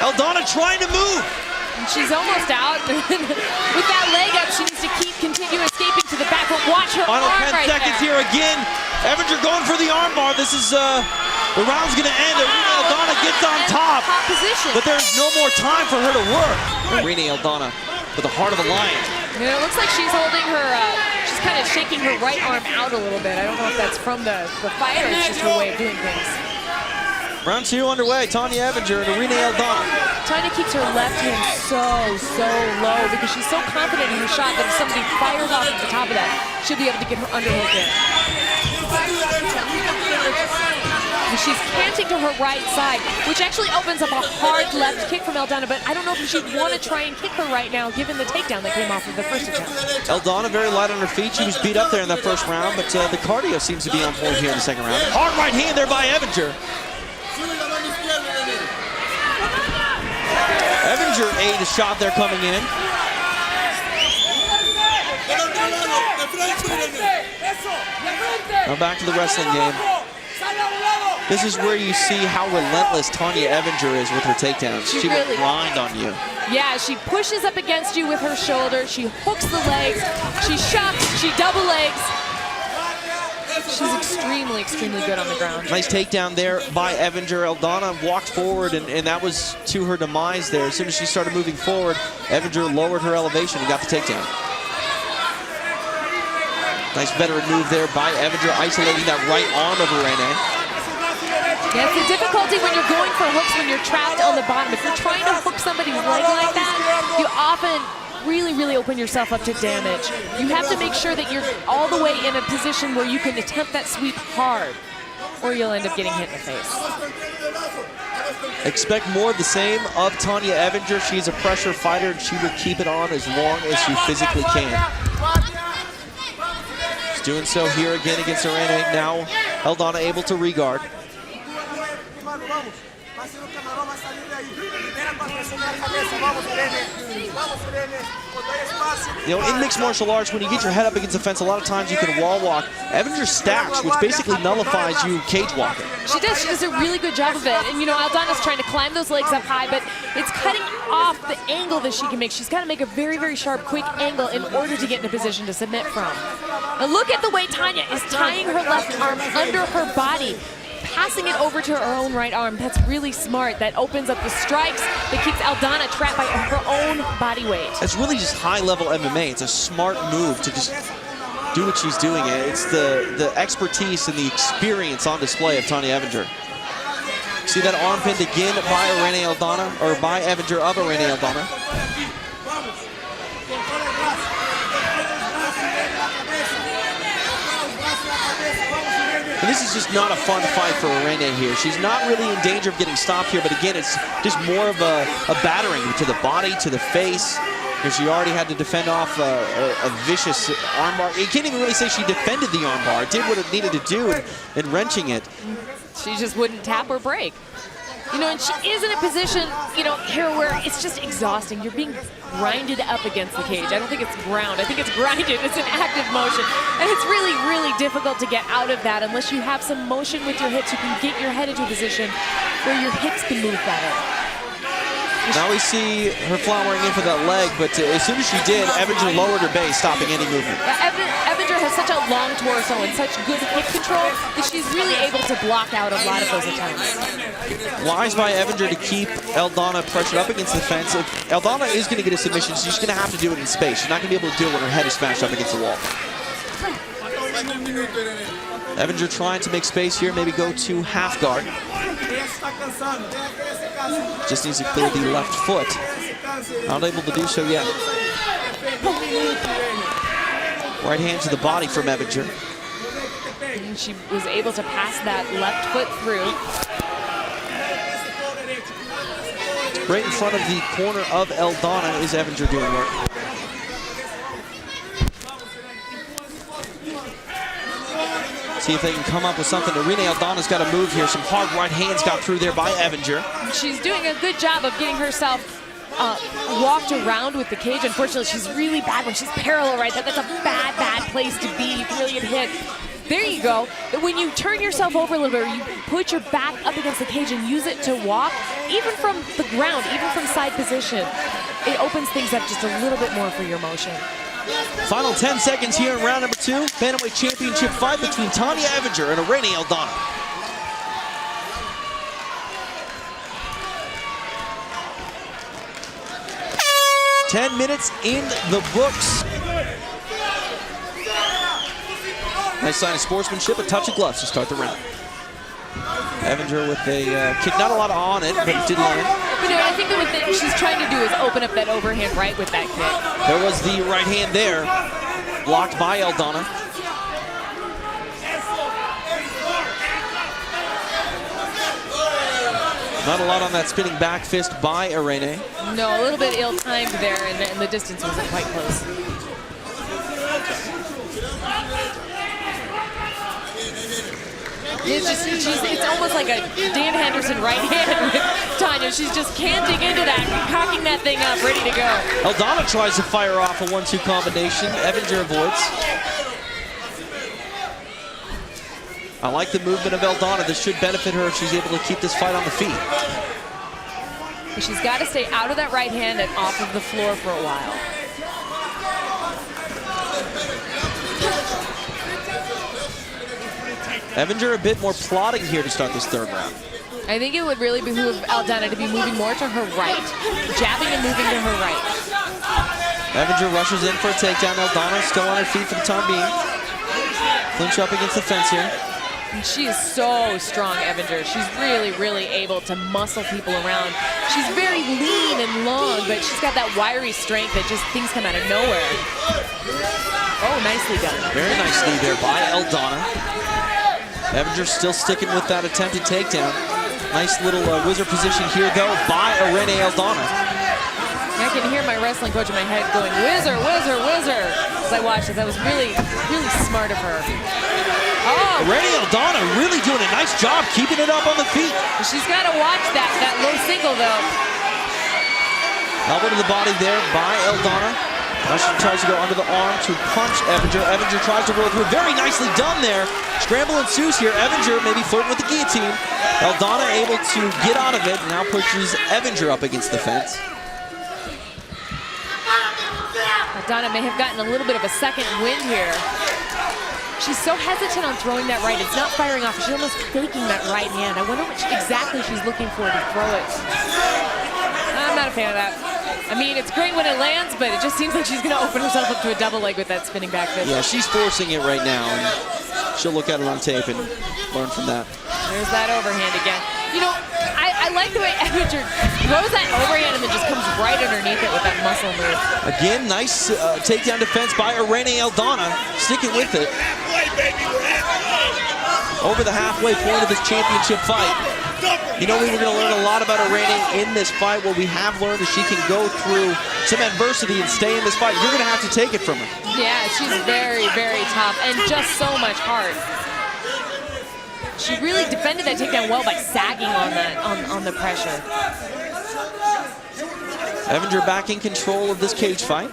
G: Aldana trying to move.
A: And she's almost out. With that leg up, she needs to continue escaping to the back, but watch her
G: Final
A: arm
G: 10
A: right
G: seconds
A: there.
G: here again. Evinger going for the armbar. This is, the round's gonna end. Irene Aldana gets on top.
A: Top position.
G: But there's no more time for her to work. Irene Aldana with the heart of a lion.
A: Yeah, it looks like she's holding her, she's kind of shaking her right arm out a little bit. I don't know if that's from the fight or it's just her way of doing things.
G: Round 2 underway. Tonya Evinger and Irene Aldana.
A: Tonya keeps her left hand so low because she's so confident in her shot that if somebody fires off at the top of that, she'll be able to get her underhook in. And she's canting to her right side, which actually opens up a hard left kick from Aldana, but I don't know if she'd want to try and kick her right now given the takedown that came off of the first attempt.
G: Aldana very light on her feet. She was beat up there in that first round, but the cardio seems to be on point here in the second round. Hard right hand there by Evinger. Evinger ate a shot there coming in. Now back to the wrestling game. This is where you see how relentless Tonya Evinger is with her takedowns. She will grind on you.
A: Yeah, she pushes up against you with her shoulder. She hooks the legs. She shocks. She double legs. She's extremely good on the ground.
G: Nice takedown there by Evinger. Aldana walked forward, and that was to her demise there. As soon as she started moving forward, Evinger lowered her elevation and got the takedown. Nice veteran move there by Evinger, isolating that right arm of Irene.
A: Yeah, it's the difficulty when you're going for hooks when you're trapped on the bottom. If you're trying to hook somebody's leg like that, you often really open yourself up to damage. You have to make sure that you're all the way in a position where you can attempt that sweep hard, or you'll end up getting hit in the face.
G: Expect more of the same of Tonya Evinger. She's a pressure fighter, and she will keep it on as long as she physically can. She's doing so here again against Irene. Now Aldana able to regard. You know, in mixed martial arts, when you get your head up against the fence, a lot of times you can wall walk. Evinger stacks, which basically nullifies you cage walking.
A: She does a really good job of it. And, Aldana's trying to climb those legs up high, but it's cutting off the angle that she can make. She's got to make a very sharp, quick angle in order to get in a position to submit from. Now look at the way Tonya is tying her left arm under her body, passing it over to her own right arm. That's really smart. That opens up the strikes that keeps Aldana trapped by her own body weight.
G: It's really just high-level MMA. It's a smart move to just do what she's doing. It's the expertise and the experience on display of Tonya Evinger. See that arm pinned again by Irene Aldana, or by Evinger of Irene Aldana. And this is just not a fun fight for Irene here. She's not really in danger of getting stopped here, but again, it's just more of a battering to the body, to the face, because she already had to defend off a vicious armbar. You can't even really say she defended the armbar. It did what it needed to do in wrenching it.
A: She just wouldn't tap or break. And she is in a position, here where it's just exhausting. You're being grinded up against the cage. I don't think it's ground. I think it's grinded. It's an active motion. And it's really difficult to get out of that unless you have some motion with your hips. You can get your head into a position where your hips can move better.
G: Now we see her flowering in for that leg, but as soon as she did, Evinger lowered her base, stopping any movement.
A: Evinger has such a long torso and such good hip control that she's really able to block out a lot of those attempts.
G: Wise by Evinger to keep Aldana pressured up against the fence. If Aldana is going to get a submission, she's going to have to do it in space. She's not going to be able to do it when her head is smashed up against the wall. Evinger trying to make space here, maybe go to half guard. Just needs to clear the left foot. Not able to do so yet. Right hand to the body from Evinger.
A: And she was able to pass that left foot through.
G: Right in front of the corner of Aldana is Evinger doing work. See if they can come up with something. Irene Aldana's got to move here. Some hard right hands got through there by Evinger.
A: She's doing a good job of getting herself walked around with the cage. Unfortunately, she's really bad when she's parallel right there. That's a bad, bad place to be. You can really get hit. There you go. When you turn yourself over a little bit, or you put your back up against the cage and use it to walk, even from the ground, even from side position, it opens things up just a little bit more for your motion.
G: Final 10 seconds here in round number 2. Bantamweight championship fight between Tonya Evinger and Irene Aldana. Ten minutes in the books. Nice sign of sportsmanship, a touch of gloves to start the round. Evinger with a kick, not a lot on it, but it did land.
A: But I think that what she's trying to do is open up that overhand right with that kick.
G: There was the right hand there, blocked by Aldana. Not a lot on that spinning back fist by Irene.
A: No, a little bit ill-timed there, and the distance wasn't quite close. It's almost like a Dan Henderson right hand with Tonya. She's just canting into that, cocking that thing up, ready to go.
G: Aldana tries to fire off a 1-2 combination. Evinger avoids. I like the movement of Aldana. This should benefit her if she's able to keep this fight on the feet.
A: But she's got to stay out of that right hand and off of the floor for a while.
G: Evinger a bit more plodding here to start this third round.
A: I think it would really behoove Aldana to be moving more to her right, jabbing and moving to her right.
G: Evinger rushes in for a takedown. Aldana still on her feet for the time being. Clinch up against the fence here.
A: And she is so strong, Evinger. She's really, really able to muscle people around. She's very lean and long, but she's got that wiry strength that just things come out of nowhere. Oh, nicely done.
G: Very nicely there by Aldana. Evinger still sticking with that attempted takedown. Nice little whizzer position here, though, by Irene Aldana.
A: I can hear my wrestling coach in my head going, whizzer, whizzer, whizzer, as I watched it. That was really, really smart of her. Oh!
G: Irene Aldana really doing a nice job keeping it up on the feet.
A: She's got to watch that low single, though.
G: Elbow to the body there by Aldana. Now she tries to go under the arm to punch Evinger. Evinger tries to roll through. Very nicely done there. Scramble ensues here. Evinger maybe flirting with the guillotine. Aldana able to get out of it. Now pushes Evinger up against the fence.
A: Aldana may have gotten a little bit of a second wind here. She's so hesitant on throwing that right. It's not firing off. She's almost faking that right hand. I wonder what exactly she's looking for to throw it. I'm not a fan of that. I mean, it's great when it lands, but it just seems like she's going to open herself up to a double leg with that spinning back fist.
G: Yeah, she's forcing it right now, and she'll look at it on tape and learn from that.
A: There's that overhand again. You know, I like the way Evinger throws that overhand and then just comes right underneath it with that muscle move.
G: Again, nice takedown defense by Irene Aldana, sticking with it. Over the halfway point of this championship fight. You know, we were going to learn a lot about Irene in this fight. What we have learned is she can go through some adversity and stay in this fight. You're going to have to take it from her.
A: Yeah, she's very, very tough and just so much heart. She really defended that takedown well by sagging on that on the pressure.
G: Evinger back in control of this cage fight.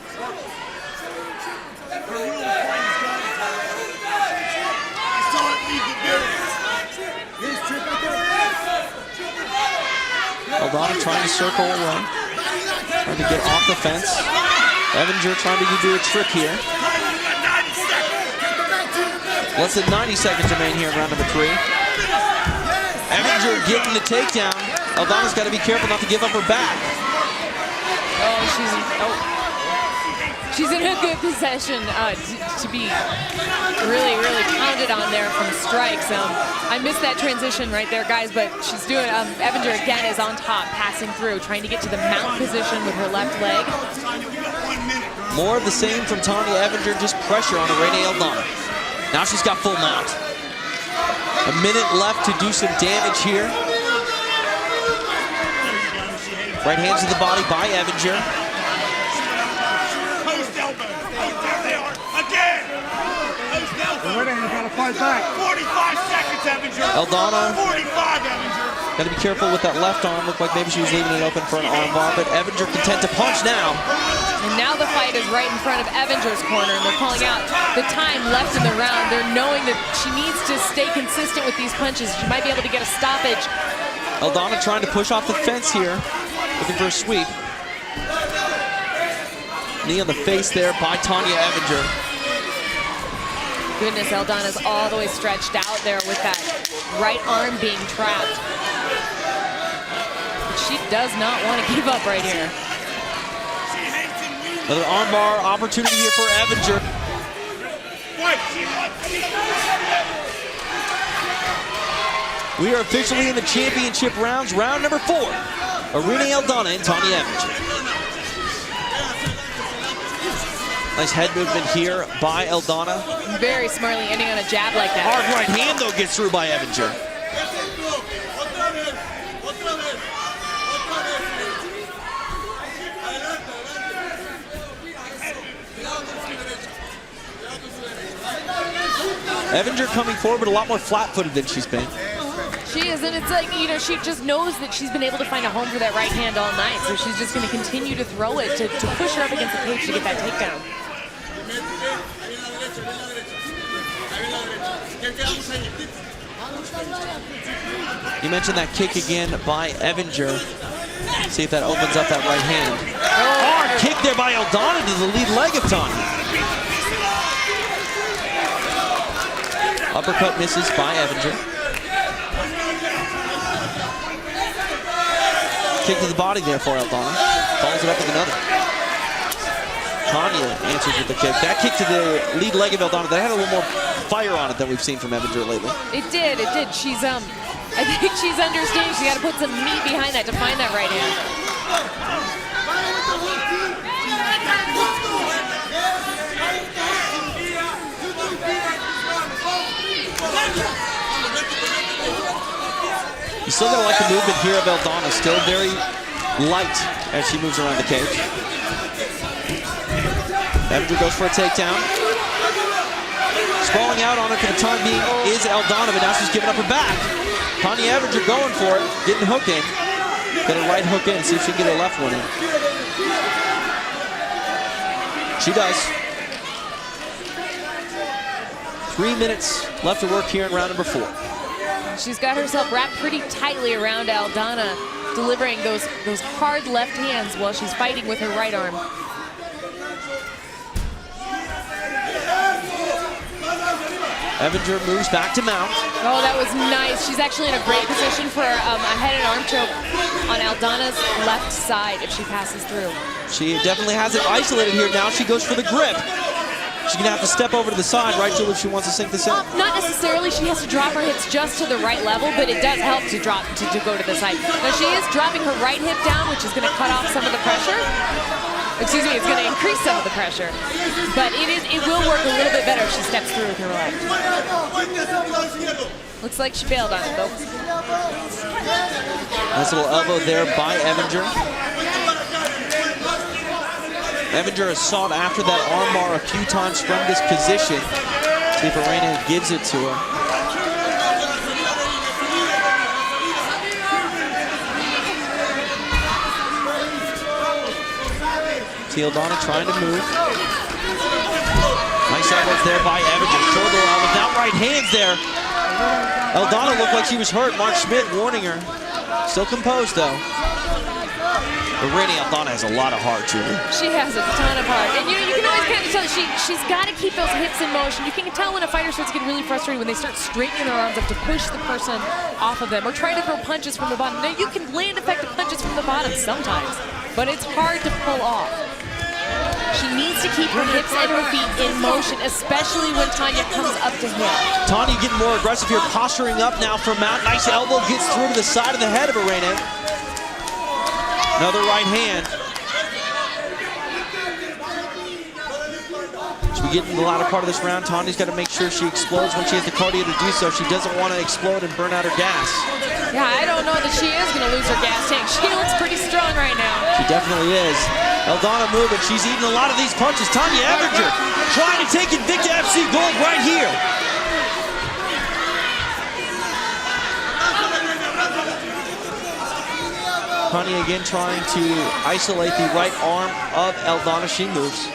G: Aldana trying to circle away, trying to get off the fence. Evinger trying to do a trick here. Less than 90 seconds remain here in round number 3. Evinger getting the takedown. Aldana's got to be careful not to give up her back.
A: She's in a good position to be really, really pounded on there from strikes. I missed that transition right there, guys, but she's doing, Evinger again is on top, passing through, trying to get to the mount position with her left leg.
G: More of the same from Tonya Evinger, just pressure on Irene Aldana. Now she's got full mount. A minute left to do some damage here. Right hands to the body by Evinger.
E: Post elbow. There they are. Again. Post elbow.
D: You gotta fight back.
E: 45 seconds, Evinger.
G: Aldana.
E: 45, Evinger.
G: Got to be careful with that left arm. Looked like maybe she was leaving it open for an arm bar, but Evinger content to punch now.
A: And now the fight is right in front of Evinger's corner, and they're calling out the time left in the round. They're knowing that she needs to stay consistent with these punches. She might be able to get a stoppage.
G: Aldana trying to push off the fence here, looking for a sweep. Knee on the face there by Tonya Evinger.
A: Goodness, Aldana's all the way stretched out there with that right arm being trapped. But she does not want to give up right here.
G: Another armbar opportunity here for Evinger. We are officially in the championship rounds, round number 4. Irene Aldana and Tonya Evinger. Nice head movement here by Aldana.
A: Very smartly ending on a jab like that.
G: Hard right hand, though, gets through by Evinger. Evinger coming forward, but a lot more flat-footed than she's been.
A: She is, and it's like, you know, she just knows that she's been able to find a home for that right hand all night, so she's just going to continue to throw it to push her up against the cage to get that takedown.
G: You mentioned that kick again by Evinger. See if that opens up that right hand. Hard kick there by Aldana to the lead leg of Tonya. Uppercut misses by Evinger. Kick to the body there for Aldana. Follows it up with another. Tonya answers with the kick. That kick to the lead leg of Aldana, that had a little more fire on it than we've seen from Evinger lately.
A: It did. She's, I think she's understanding she's got to put some meat behind that to find that right hand.
G: You still gotta like the movement here of Aldana, still very light as she moves around the cage. Evinger goes for a takedown. Sprawling out on her for the time being is Aldana, but now she's giving up her back. Tonya Evinger going for it, getting the hook in. Get a right hook in, see if she can get her left one in. She does. 3 minutes left to work here in round number 4.
A: She's got herself wrapped pretty tightly around Aldana, delivering those hard left hands while she's fighting with her right arm.
G: Evinger moves back to mount.
A: Oh, that was nice. She's actually in a great position for a head and arm choke on Aldana's left side if she passes through.
G: She definitely has it isolated here now. She goes for the grip. She's gonna have to step over to the side, right, Jill, if she wants to sink this in?
A: Not necessarily. She has to drop her hips just to the right level, but it does help to drop to go to the side. Now she is dropping her right hip down, which is gonna cut off some of the pressure. Excuse me, it's gonna increase some of the pressure. But it will work a little bit better if she steps through with her left. Looks like she bailed on it, though.
G: Nice little elbow there by Evinger. Evinger has sought after that armbar a few times from this position. See if Irene gives it to her. Aldana trying to move. Nice elbows there by Evinger. Shoulder out without right hands there. Aldana looked like she was hurt. Mark Schmidt warning her. Still composed though. Irene Aldana has a lot of heart, Julie.
A: She has a ton of heart. And you can always kind of tell she's got to keep those hips in motion. You can tell when a fighter starts getting really frustrated when they start straightening their arms up to push the person off of them or try to throw punches from the bottom. Now, you can land effective punches from the bottom sometimes, but it's hard to pull off. She needs to keep her hips and her feet in motion, especially when Tonya comes up to hit.
G: Tonya getting more aggressive here, posturing up now for mount. Nice elbow gets through to the side of the head of Irene. Another right hand. As we get in the latter part of this round, Tonya's got to make sure she explodes when she has the cardio to do so. She doesn't want to explode and burn out her gas.
A: Yeah, I don't know that she is going to lose her gas tank. She looks pretty strong right now.
G: She definitely is. Aldana moving. She's eating a lot of these punches. Tonya Evinger trying to take Invicta FC gold right here. Tonya again trying to isolate the right arm of Aldana. She moves.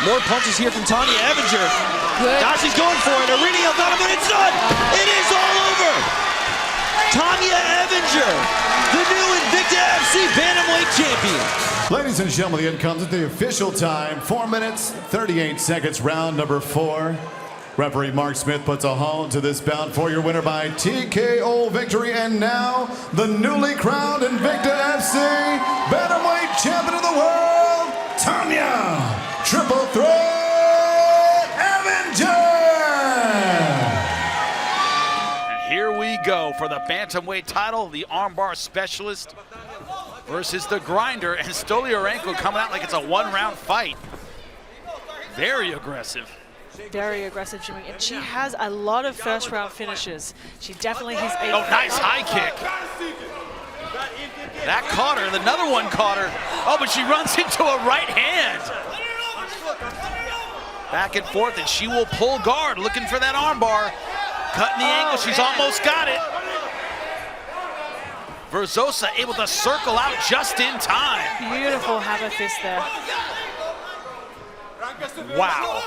G: More punches here from Tonya Evinger.
A: Good.
G: Now she's going for it. Irene Aldana, but it's done. It is all over. Tonya Evinger, the new Invicta FC Bantamweight champion.
F: Ladies and gentlemen, the end comes at the official time. 4 minutes, 38 seconds, round number 4. Referee Mark Smith puts a halt to this bout for your winner by TKO victory. And now, the newly crowned Invicta FC Bantamweight champion of the world, Tonya Triple Threat Evinger!
I: And here we go for the Bantamweight title, the armbar specialist versus the grinder, and Stoliarenko coming out like it's a one-round fight. Very aggressive.
J: Very aggressive, Jimmy, and she has a lot of first-round finishes. She definitely has a...
I: Oh, nice high kick. That caught her, another one caught her. Oh, but she runs into a right hand. Back and forth, and she will pull guard, looking for that armbar. Cutting the angle, she's almost got it. Verzosa able to circle out just in time.
J: Beautiful hammer fist there.
I: Wow.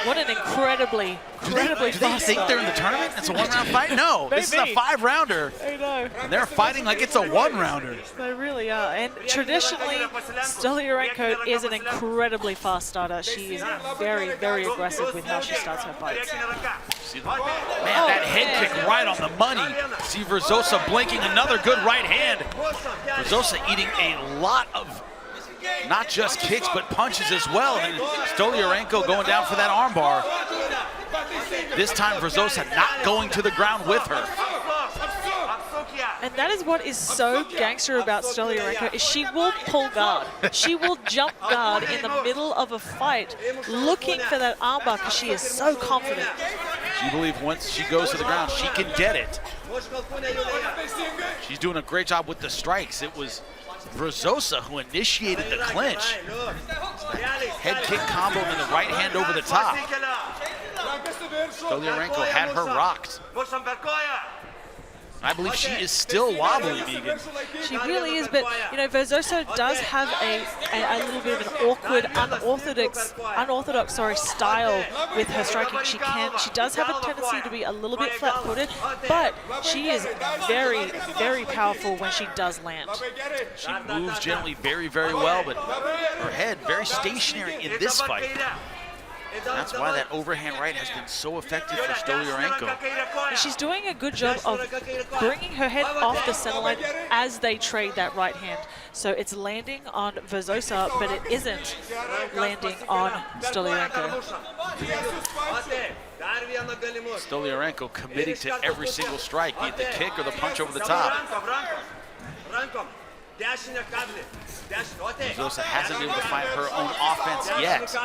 J: What an incredibly
I: Do they think they're in the tournament? It's a one-round fight? No, this is a 5-rounder.
J: I know.
I: And they're fighting like it's a 1-rounder.
J: They really are. And traditionally, Stoliarenko is an incredibly fast starter. She is very, very aggressive with how she starts her fights.
I: Man, that head kick right on the money. See Verzosa blinking, another good right hand. Verzosa eating a lot of not just kicks, but punches as well. And Stoliarenko going down for that armbar. This time, Verzosa not going to the ground with her.
J: And that is what is so gangster about Stoliarenko, is she will pull guard. She will jump guard in the middle of a fight, looking for that armbar because she is so confident.
I: She believes once she goes to the ground, she can get it. She's doing a great job with the strikes. It was Verzosa who initiated the clinch. Head kick combo and the right hand over the top. Stoliarenko had her rocked. I believe she is still wobbly, Megan.
J: She really is, but you know, Verzosa does have a little bit of an awkward, unorthodox style with her striking. She does have a tendency to be a little bit flat-footed, but she is very, very powerful when she does land.
I: She moves generally very, very well, but her head very stationary in this fight. That's why that overhand right has been so effective for Stoliarenko.
J: And she's doing a good job of bringing her head off the center line as they trade that right hand. So it's landing on Verzosa, but it isn't landing on Stoliarenko.
I: Stoliarenko committing to every single strike, be it the kick or the punch over the top. Verzosa hasn't been able to find her own offense yet.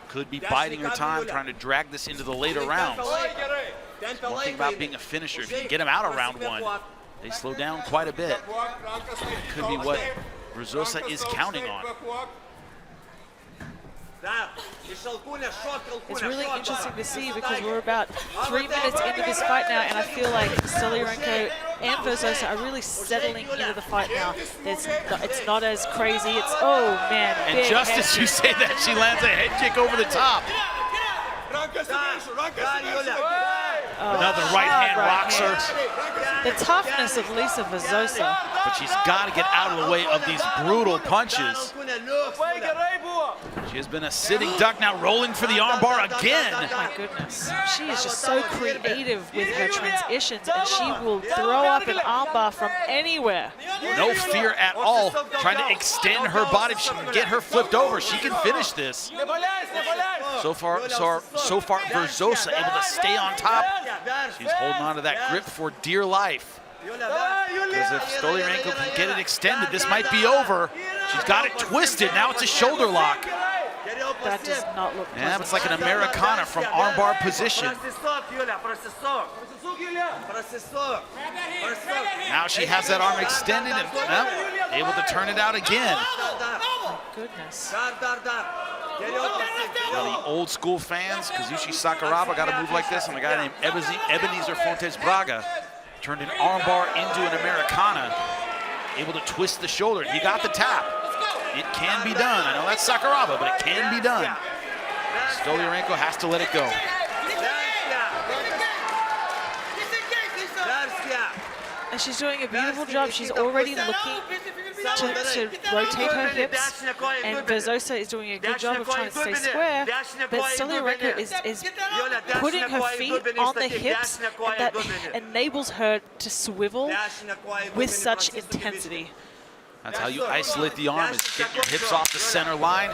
I: Could be biding her time, trying to drag this into the later rounds. One thing about being a finisher, if you can get them out of round one, they slow down quite a bit. Could be what Verzosa is counting on.
J: It's really interesting to see because we're about 3 minutes into this fight now, and I feel like Stoliarenko and Verzosa are really settling into the fight now. It's not as crazy. It's, oh man.
I: And just as you say that, she lands a head kick over the top. Another right hand rocks her.
J: The toughness of Lisa Verzosa.
I: But she's got to get out of the way of these brutal punches. She has been a sitting duck, now rolling for the armbar again.
J: Oh my goodness. She is just so creative with her transitions, and she will throw up an armbar from anywhere.
I: No fear at all, trying to extend her body. If she can get her flipped over, she can finish this. So far, Verzosa able to stay on top. She's holding on to that grip for dear life. Because if Stoliarenko can get it extended, this might be over. She's got it twisted. Now it's a shoulder lock.
J: That does not look pleasant.
I: Yeah, it's like an Americana from armbar position. Now she has that arm extended and able to turn it out again.
J: Oh, goodness.
I: Now the old school fans, Kazushi Sakuraba got a move like this, and a guy named Ebenezer Fontes Braga turned an armbar into an Americana, able to twist the shoulder. He got the tap. It can be done. I know that's Sakuraba, but it can be done. Stoliarenko has to let it go.
J: And she's doing a beautiful job. She's already looking to rotate her hips, and Verzosa is doing a good job of trying to stay square, but Stoliarenko is putting her feet on the hips, and that enables her to swivel with such intensity.
I: That's how you isolate the arm, is get your hips off the center line.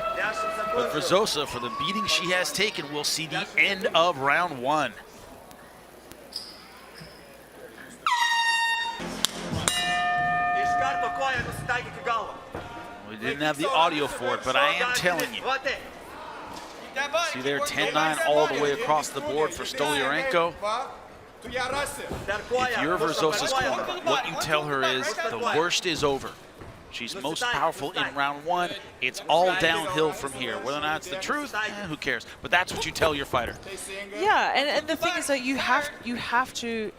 I: But Verzosa, for the beating she has taken, will see the end of round one. We didn't have the audio for it, but I am telling you. See there, 10-9 all the way across the board for Stoliarenko. If you're Verzosa's corner, what you tell her is the worst is over. She's most powerful in round one. It's all downhill from here. Whether or not it's the truth, who cares? But that's what you tell your fighter.
J: Yeah, and the thing is that you have to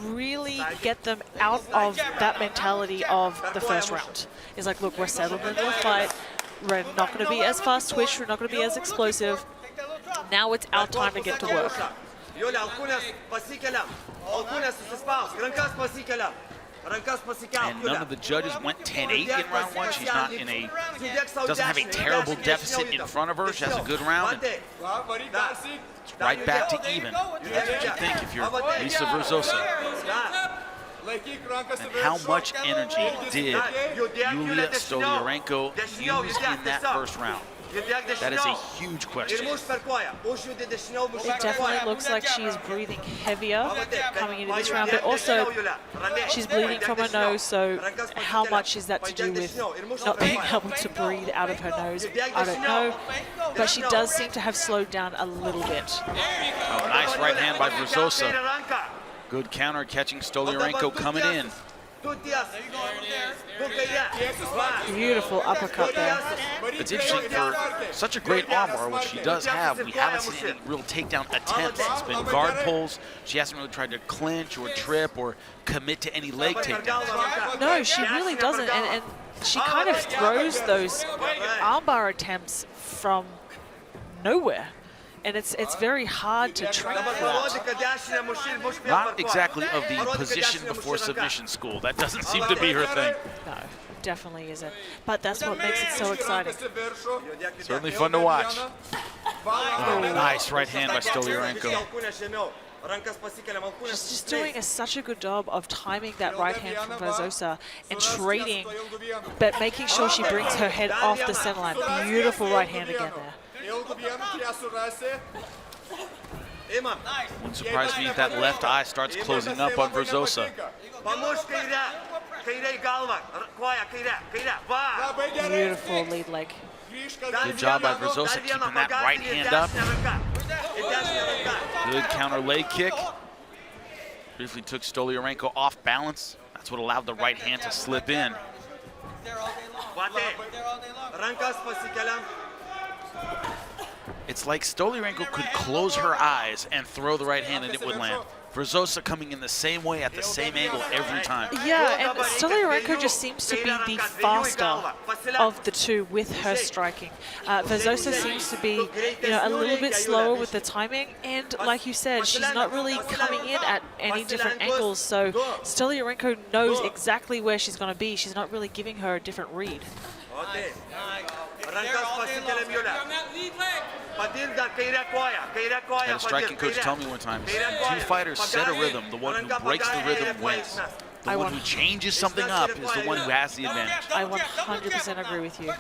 J: really get them out of that mentality of the first round. It's like, look, we're settled into the fight. We're not going to be as fast twitch. We're not going to be as explosive. Now it's our time to get to work.
I: And none of the judges went 10-8 in round one. She's not in a, doesn't have a terrible deficit in front of her. She has a good round. And it's right back to even. That's what you think if you're Lisa Verzosa. And how much energy did Julija Stoliarenko use in that first round? That is a huge question.
J: It definitely looks like she's breathing heavier coming into this round, but also she's bleeding from her nose, so how much is that to do with not being able to breathe out of her nose? I don't know, but she does seem to have slowed down a little bit.
I: Oh, nice right hand by Verzosa. Good counter catching Stoliarenko coming in.
J: Beautiful uppercut there.
I: It's interesting, for such a great armbar, which she does have, we haven't seen any real takedown attempts. It's been guard pulls. She hasn't really tried to clinch or trip or commit to any leg takedowns.
J: No, she really doesn't, and she kind of throws those armbar attempts from nowhere. And it's very hard to train for that.
I: Not exactly of the position before submission school. That doesn't seem to be her thing.
J: No, definitely isn't. But that's what makes it so exciting.
I: Certainly fun to watch. Oh, nice right hand by Stoliarenko.
J: She's just doing such a good job of timing that right hand from Verzosa and trading, but making sure she brings her head off the center line. Beautiful right hand again there.
I: Wouldn't surprise me if that left eye starts closing up on Verzosa.
J: Beautiful lead leg.
I: Good job by Verzosa keeping that right hand up. Good counter leg kick. Briefly took Stoliarenko off balance. That's what allowed the right hand to slip in. It's like Stoliarenko could close her eyes and throw the right hand and it would land. Verzosa coming in the same way at the same angle every time.
J: Yeah, and Stoliarenko just seems to be the faster of the two with her striking. Verzosa seems to be, a little bit slower with the timing, and like you said, she's not really coming in at any different angles, so Stoliarenko knows exactly where she's going to be. She's not really giving her a different read.
I: Had a striking coach tell me one time, two fighters set a rhythm. The one who breaks the rhythm wins. The one who changes something up is the one who has the advantage.
J: I 100% agree with you.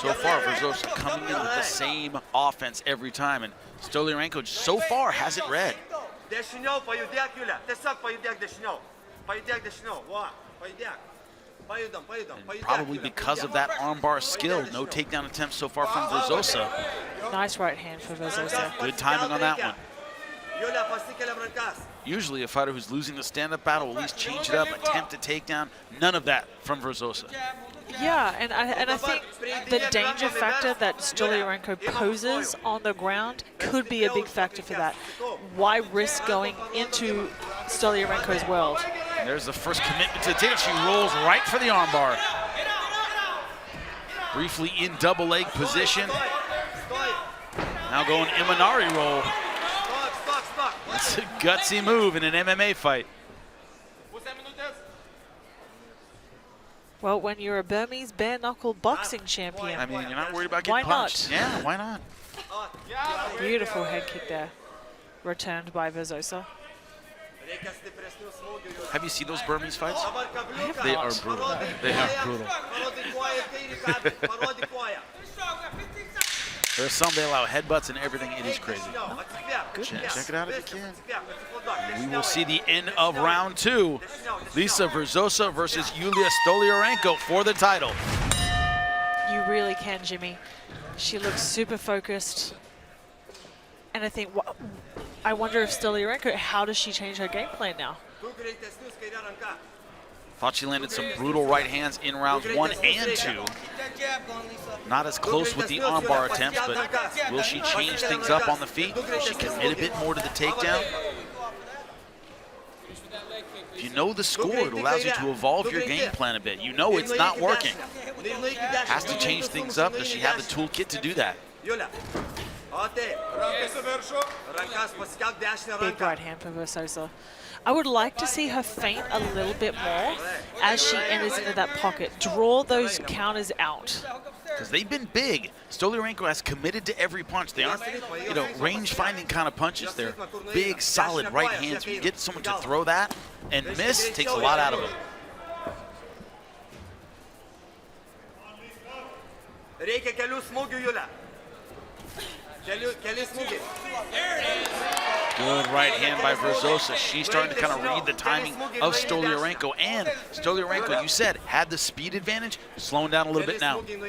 I: So far, Verzosa coming in with the same offense every time, and Stoliarenko so far has it read. And probably because of that armbar skill, no takedown attempts so far from Verzosa.
J: Nice right hand for Verzosa.
I: Good timing on that one. Usually a fighter who's losing the stand-up battle will at least change it up, attempt a takedown. None of that from Verzosa.
J: Yeah, and I think the danger factor that Stoliarenko poses on the ground could be a big factor for that. Why risk going into Stoliarenko's world?
I: And there's the first commitment to the takedown. She rolls right for the armbar. Briefly in double leg position. Now going Imanari roll. That's a gutsy move in an MMA fight.
J: Well, when you're a Burmese bare-knuckle boxing champion,
I: I mean, you're not worried about getting punched. Yeah, why not?
J: Beautiful head kick there, returned by Verzosa.
I: Have you seen those Burmese fights? They are brutal. They are brutal. There's some they allow headbutts and everything. It is crazy. Check it out if you can. We will see the end of round 2. Lisa Verzosa versus Julija Stoliarenko for the title.
J: You really can, Jimmy. She looks super focused. And I think, I wonder if Stoliarenko, how does she change her game plan now?
I: Thought she landed some brutal right hands in rounds 1 and 2. Not as close with the armbar attempts, but will she change things up on the feet? Will she commit a bit more to the takedown? If you know the score, it allows you to evolve your game plan a bit. You know it's not working. Has to change things up. Does she have the toolkit to do that?
J: Big right hand for Verzosa. I would like to see her feint a little bit more as she enters into that pocket. Draw those counters out.
I: Because they've been big. Stoliarenko has committed to every punch. They aren't, range-finding kind of punches. They're big, solid right hands. When you get someone to throw that and miss, takes a lot out of them. Good right hand by Verzosa. She's starting to kind of read the timing of Stoliarenko. And Stoliarenko, you said, had the speed advantage, slowing down a little bit now. Good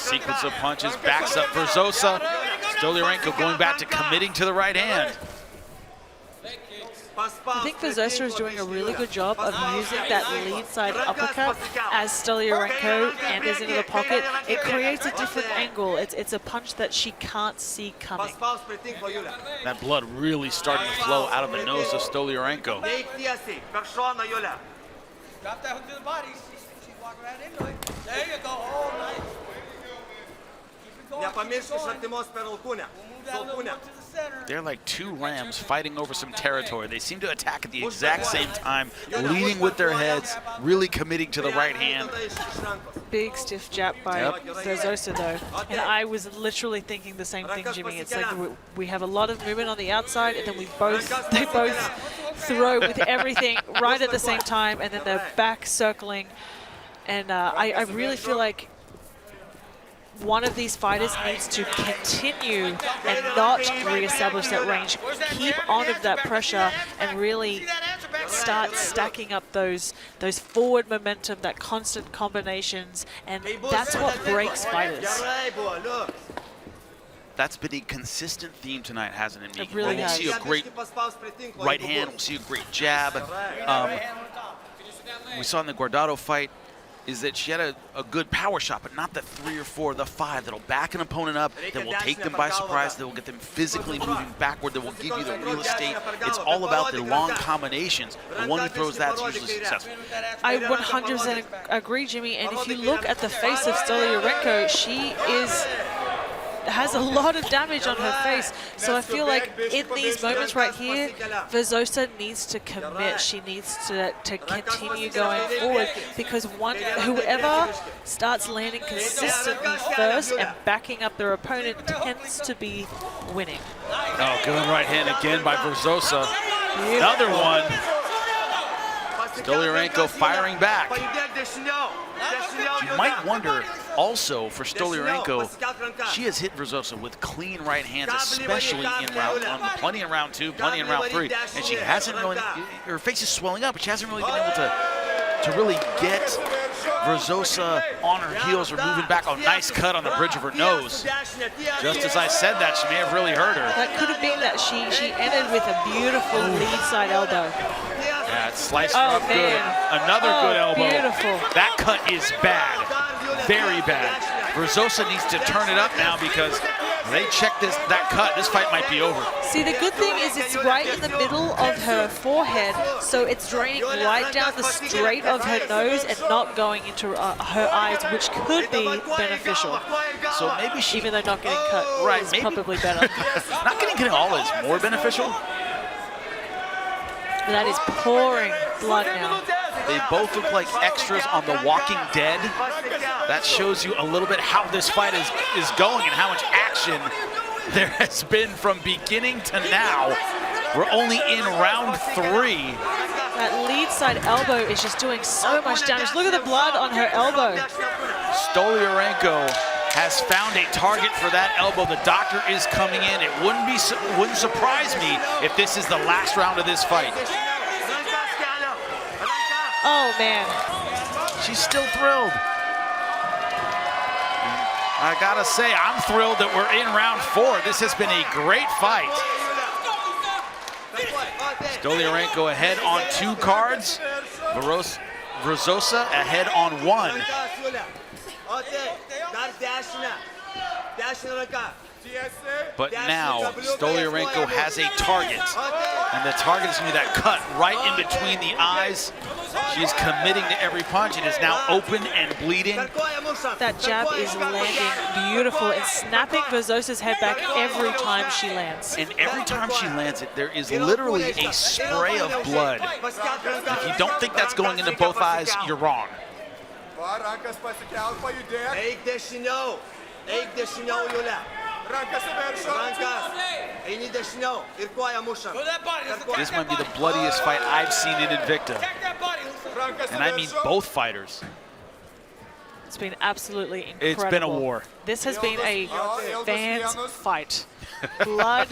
I: sequence of punches, backs up Verzosa. Stoliarenko going back to committing to the right hand.
J: I think Verzosa is doing a really good job of using that lead side uppercut as Stoliarenko enters into the pocket. It creates a different angle. It's a punch that she can't see coming.
I: That blood really starting to flow out of the nose of Stoliarenko.
E: Drop that hook to the body. She's walking right into it. There you go. Oh, nice.
I: They're like two rams fighting over some territory. They seem to attack at the exact same time, leading with their heads, really committing to the right hand.
J: Big stiff jab by Verzosa though. And I was literally thinking the same thing, Jimmy. It's like we have a lot of movement on the outside, and then they both throw with everything right at the same time, and then they're back circling. And I really feel like one of these fighters needs to continue and not reestablish that range. Keep on of that pressure and really start stacking up those forward momentum, that constant combinations, and that's what breaks fighters.
I: That's been a consistent theme tonight, hasn't it, Megan?
J: Really
I: we'll see a great right hand, we'll see a great jab. We saw in the Guardado fight is that she had a good power shot, but not the 3 or 4, the 5 that'll back an opponent up, that will take them by surprise, that will get them physically moving backward, that will give you the real estate. It's all about the long combinations. The one who throws that's usually successful.
J: I 100% agree, Jimmy. And if you look at the face of Stoliarenko, she has a lot of damage on her face. So I feel like in these moments right here, Verzosa needs to commit. She needs to continue going forward, because whoever starts landing consistently first and backing up their opponent tends to be winning.
I: Oh, good right hand again by Verzosa. Another one. Stoliarenko firing back. You might wonder Also, for Stoliarenko, she has hit Verzosa with clean right hands, especially in round 1, plenty in round 2, plenty in round 3, and she hasn't really, her face is swelling up, but she hasn't really been able to really get Verzosa on her heels or moving back. A nice cut on the bridge of her nose. Just as I said that, she may have really hurt her.
J: That could have been that she ended with a beautiful lead side elbow.
I: Yeah, it sliced her up good. Another good elbow.
J: Beautiful.
I: That cut is bad, very bad. Verzosa needs to turn it up now because they check that cut. This fight might be over.
J: See, the good thing is it's right in the middle of her forehead, so it's draining right down the straight of her nose and not going into her eyes, which could be beneficial.
I: So maybe she,
J: even though not getting cut is probably better.
I: Not getting cut at all is more beneficial.
J: That is pouring blood now.
I: They both look like extras on The Walking Dead. That shows you a little bit how this fight is going and how much action there has been from beginning to now. We're only in round 3.
J: That lead side elbow is just doing so much damage. Look at the blood on her elbow.
I: Stoliarenko has found a target for that elbow. The doctor is coming in. It wouldn't surprise me if this is the last round of this fight.
J: Oh, man.
I: She's still thrilled. I gotta say, I'm thrilled that we're in round 4. This has been a great fight. Stoliarenko ahead on 2 cards. Verzosa ahead on 1. But now, Stoliarenko has a target, and the target is going to be that cut right in between the eyes. She's committing to every punch. It is now open and bleeding.
J: That jab is landing beautiful and snapping Verzosa's head back every time she lands.
I: And every time she lands it, there is literally a spray of blood. If you don't think that's going into both eyes, you're wrong. This might be the bloodiest fight I've seen in Invicta. And I mean both fighters.
J: It's been absolutely incredible.
I: It's been a war.
J: This has been a fans fight. Blood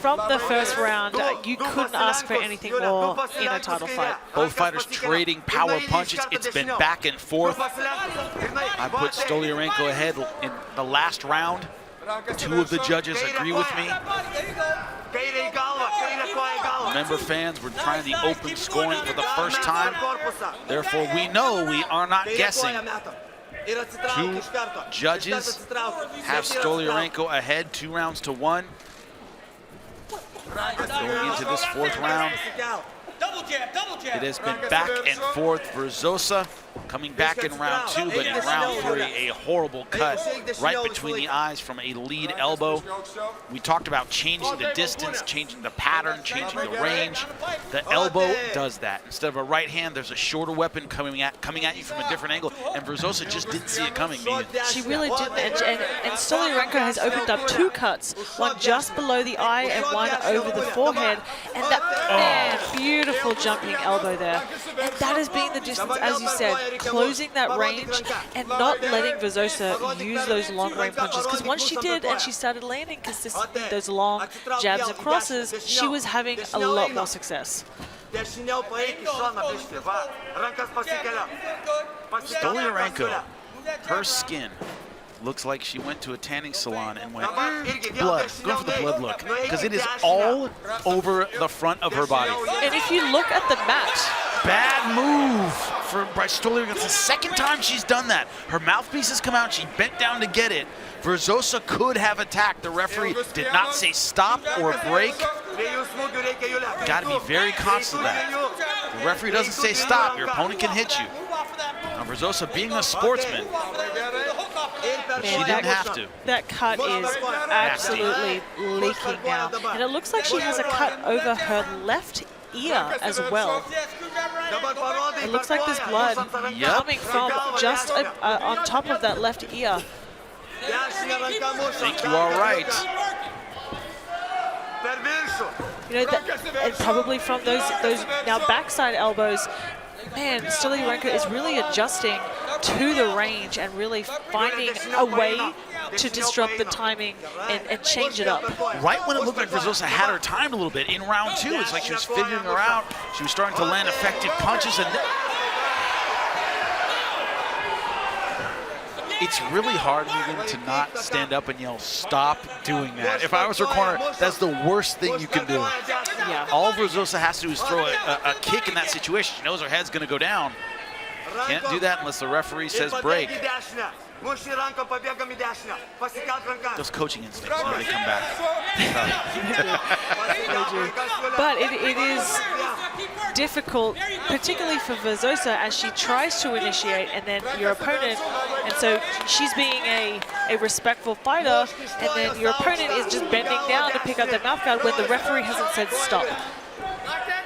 J: from the first round. You couldn't ask for anything more in a title fight.
I: Both fighters trading power punches. It's been back and forth. I put Stoliarenko ahead in the last round. 2 of the judges agree with me. Remember, fans, we're trying the open scoring for the first time. Therefore, we know we are not guessing. 2 judges have Stoliarenko ahead 2 rounds to 1. Going into this 4th round. It has been back and forth. Verzosa coming back in round 2, but in round 3, a horrible cut right between the eyes from a lead elbow. We talked about changing the distance, changing the pattern, changing the range. The elbow does that. Instead of a right hand, there's a shorter weapon coming at you from a different angle, and Verzosa just didn't see it coming.
J: She really didn't, and Stoliarenko has opened up 2 cuts, one just below the eye and one over the forehead, and that beautiful jumping elbow there. And that has been the distance, as you said, closing that range and not letting Verzosa use those long range punches. Because once she did and she started landing consistently those long jabs and crosses, she was having a lot more success.
I: Stoliarenko, her skin looks like she went to a tanning salon and went, blood, going for the blood look, because it is all over the front of her body.
J: And if you look at the match,
I: bad move by Stoliarenko. It's the 2nd time she's done that. Her mouthpiece has come out, she bent down to get it. Verzosa could have attacked. The referee did not say stop or break. Got to be very conscious of that. The referee doesn't say stop, your opponent can hit you. Now Verzosa, being a sportsman, she didn't have to.
J: That cut is absolutely leaking now. And it looks like she has a cut over her left ear as well. It looks like there's blood coming from just on top of that left ear.
I: I think you are right.
J: You know, and probably from those now backside elbows. Man, Stoliarenko is really adjusting to the range and really finding a way to disrupt the timing and change it up.
I: Right when it looked like Verzosa had her timed a little bit in round 2, it's like she was figuring her out. She was starting to land effective punches, and it's really hard even to not stand up and yell, "Stop doing that." If I was her corner, that's the worst thing you can do.
J: Yeah.
I: All Verzosa has to do is throw a kick in that situation. She knows her head's going to go down. Can't do that unless the referee says break. Those coaching instincts really come back.
J: But it is difficult, particularly for Verzosa, as she tries to initiate, and then your opponent, and so she's being a respectful fighter, and then your opponent is just bending down to pick up their mouth guard when the referee hasn't said stop.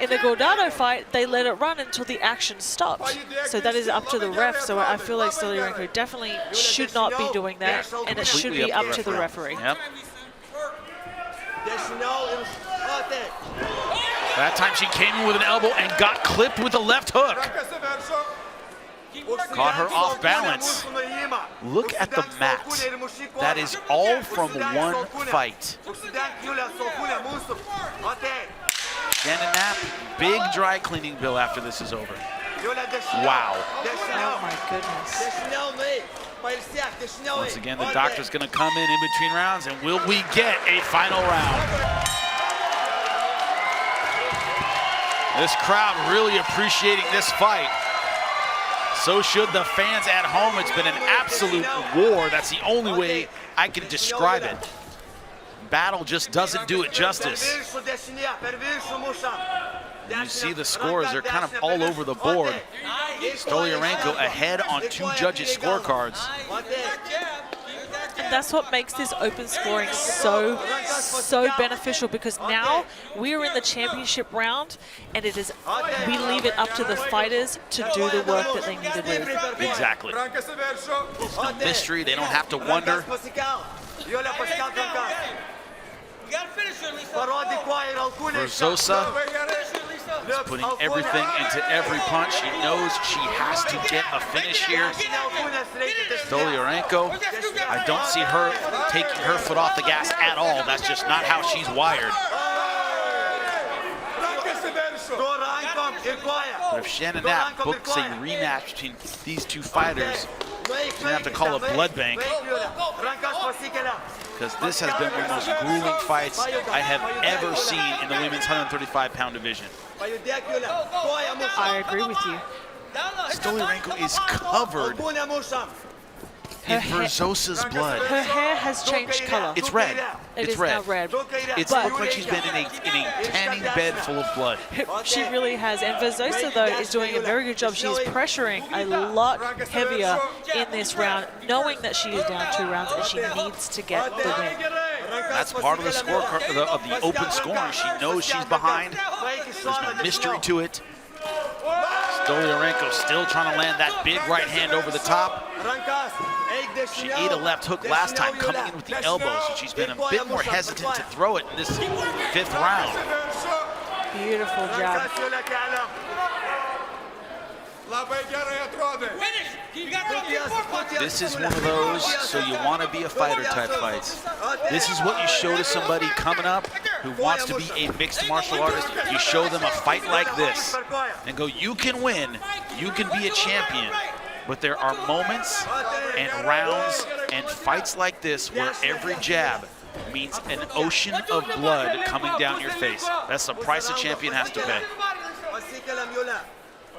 J: In the Guardado fight, they let it run until the action stopped. So that is up to the ref. So I feel like Stoliarenko definitely should not be doing that, and it should be up to the referee.
I: Yep. That time she came in with an elbow and got clipped with a left hook. Caught her off balance. Look at the mat. That is all from one fight. Shannon Knapp, big dry cleaning bill after this is over. Wow.
J: Oh my goodness.
I: Once again, the doctor's gonna come in between rounds, and will we get a final round? This crowd really appreciating this fight. So should the fans at home. It's been an absolute war. That's the only way I can describe it. Battle just doesn't do it justice. You see the scores, they're kind of all over the board. Stoliarenko ahead on 2 judges' scorecards.
J: And that's what makes this open scoring so beneficial, because now we're in the championship round, and it is, we leave it up to the fighters to do the work that they need to do.
I: Exactly. There's no mystery, they don't have to wonder. Verzosa is putting everything into every punch. She knows she has to get a finish here. Stoliarenko, I don't see her taking her foot off the gas at all. That's just not how she's wired. But if Shannon Knapp books a rematch between these two fighters, she's gonna have to call a blood bank, because this has been one of the most grueling fights I have ever seen in the women's 135-pound division.
J: I agree with you.
I: Stoliarenko is covered in Verzosa's blood.
J: Her hair has changed color.
I: It's red.
J: It's red. Now red.
I: It looks like she's been in a tanning bed full of blood.
J: She really has. And Verzosa, though, is doing a very good job. She is pressuring a lot heavier in this round, knowing that she is down 2 rounds and she needs to get the win.
I: That's part of the scorecard of the open scoring. She knows she's behind. There's no mystery to it. Stoliarenko still trying to land that big right hand over the top. She ate a left hook last time, coming in with the elbow, so she's been a bit more hesitant to throw it in this 5th round.
J: Beautiful job.
I: This is one of those, so you want to be a fighter type fights. This is what you show to somebody coming up who wants to be a mixed martial artist. You show them a fight like this and go, you can win, you can be a champion. But there are moments and rounds and fights like this where every jab means an ocean of blood coming down your face. That's the price a champion has to pay.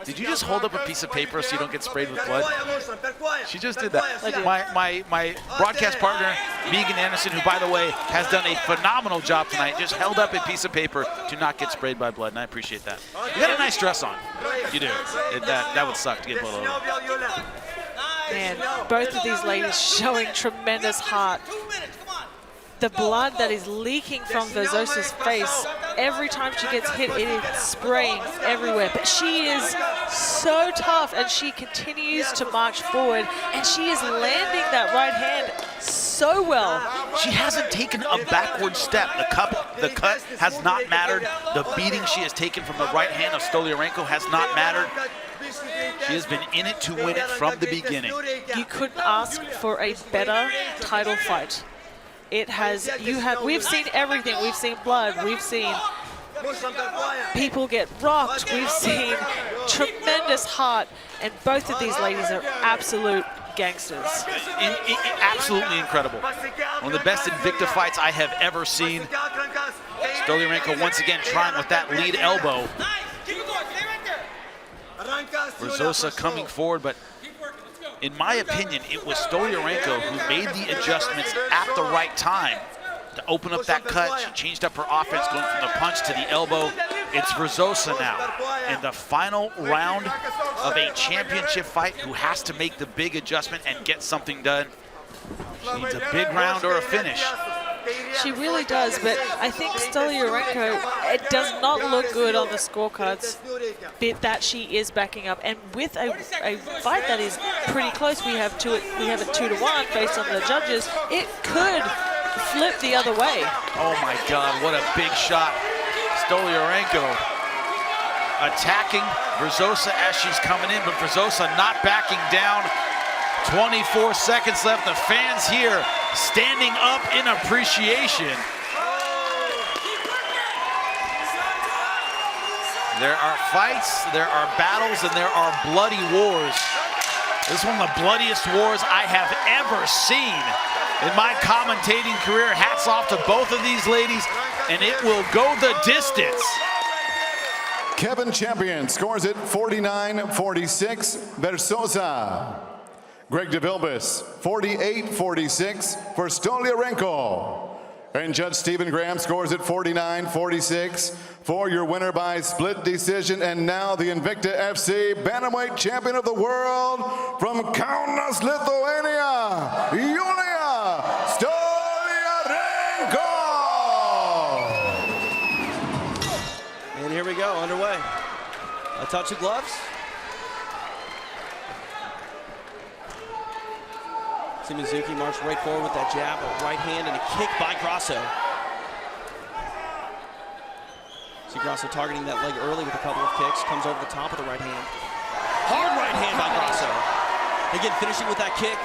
I: Did you just hold up a piece of paper so you don't get sprayed with blood? She just did that. My broadcast partner, Megan Anderson, who, by the way, has done a phenomenal job tonight, just held up a piece of paper to not get sprayed by blood, and I appreciate that. You got a nice dress on. You do. That would suck to get blood all over.
J: Man, both of these ladies showing tremendous heart. The blood that is leaking from Verzosa's face, every time she gets hit, it is spraying everywhere. But she is so tough, and she continues to march forward, and she is landing that right hand so well.
I: She hasn't taken a backward step. The cut has not mattered. The beating she has taken from the right hand of Stoliarenko has not mattered. She has been in it to win it from the beginning.
J: You couldn't ask for a better title fight. We've seen everything. We've seen blood. We've seen people get rocked. We've seen tremendous heart. And both of these ladies are absolute gangsters.
I: Absolutely incredible. One of the best Invicta fights I have ever seen. Stoliarenko once again trying with that lead elbow. Verzosa coming forward, but in my opinion, it was Stoliarenko who made the adjustments at the right time to open up that cut. She changed up her offense, going from the punch to the elbow. It's Verzosa now in the final round of a championship fight who has to make the big adjustment and get something done. She needs a big round or a finish.
J: She really does, but I think Stoliarenko, it does not look good on the scorecards that she is backing up. And with a fight that is pretty close, we have a 2-1 based on the judges. It could flip the other way.
I: Oh my God, what a big shot. Stoliarenko attacking Verzosa as she's coming in, but Verzosa not backing down. 24 seconds left. The fans here standing up in appreciation. There are fights, there are battles, and there are bloody wars. This is one of the bloodiest wars I have ever seen in my commentating career. Hats off to both of these ladies, and it will go the distance.
F: Kevin Champion scores it 49-46. Verzosa. Greg DeVilbiss, 48-46 for Stoliarenko. And Judge Stephen Graham scores it 49-46 for your winner by split decision. And now the Invicta FC Bantamweight Champion of the World from Kaunas, Lithuania, Julija Stoliarenko.
G: And here we go, underway. A touch of gloves. See Mizuki march right forward with that jab, a right hand, and a kick by Grasso. See Grasso targeting that leg early with a couple of kicks, comes over the top of the right hand. Hard right hand by Grasso. Again, finishing with that kick.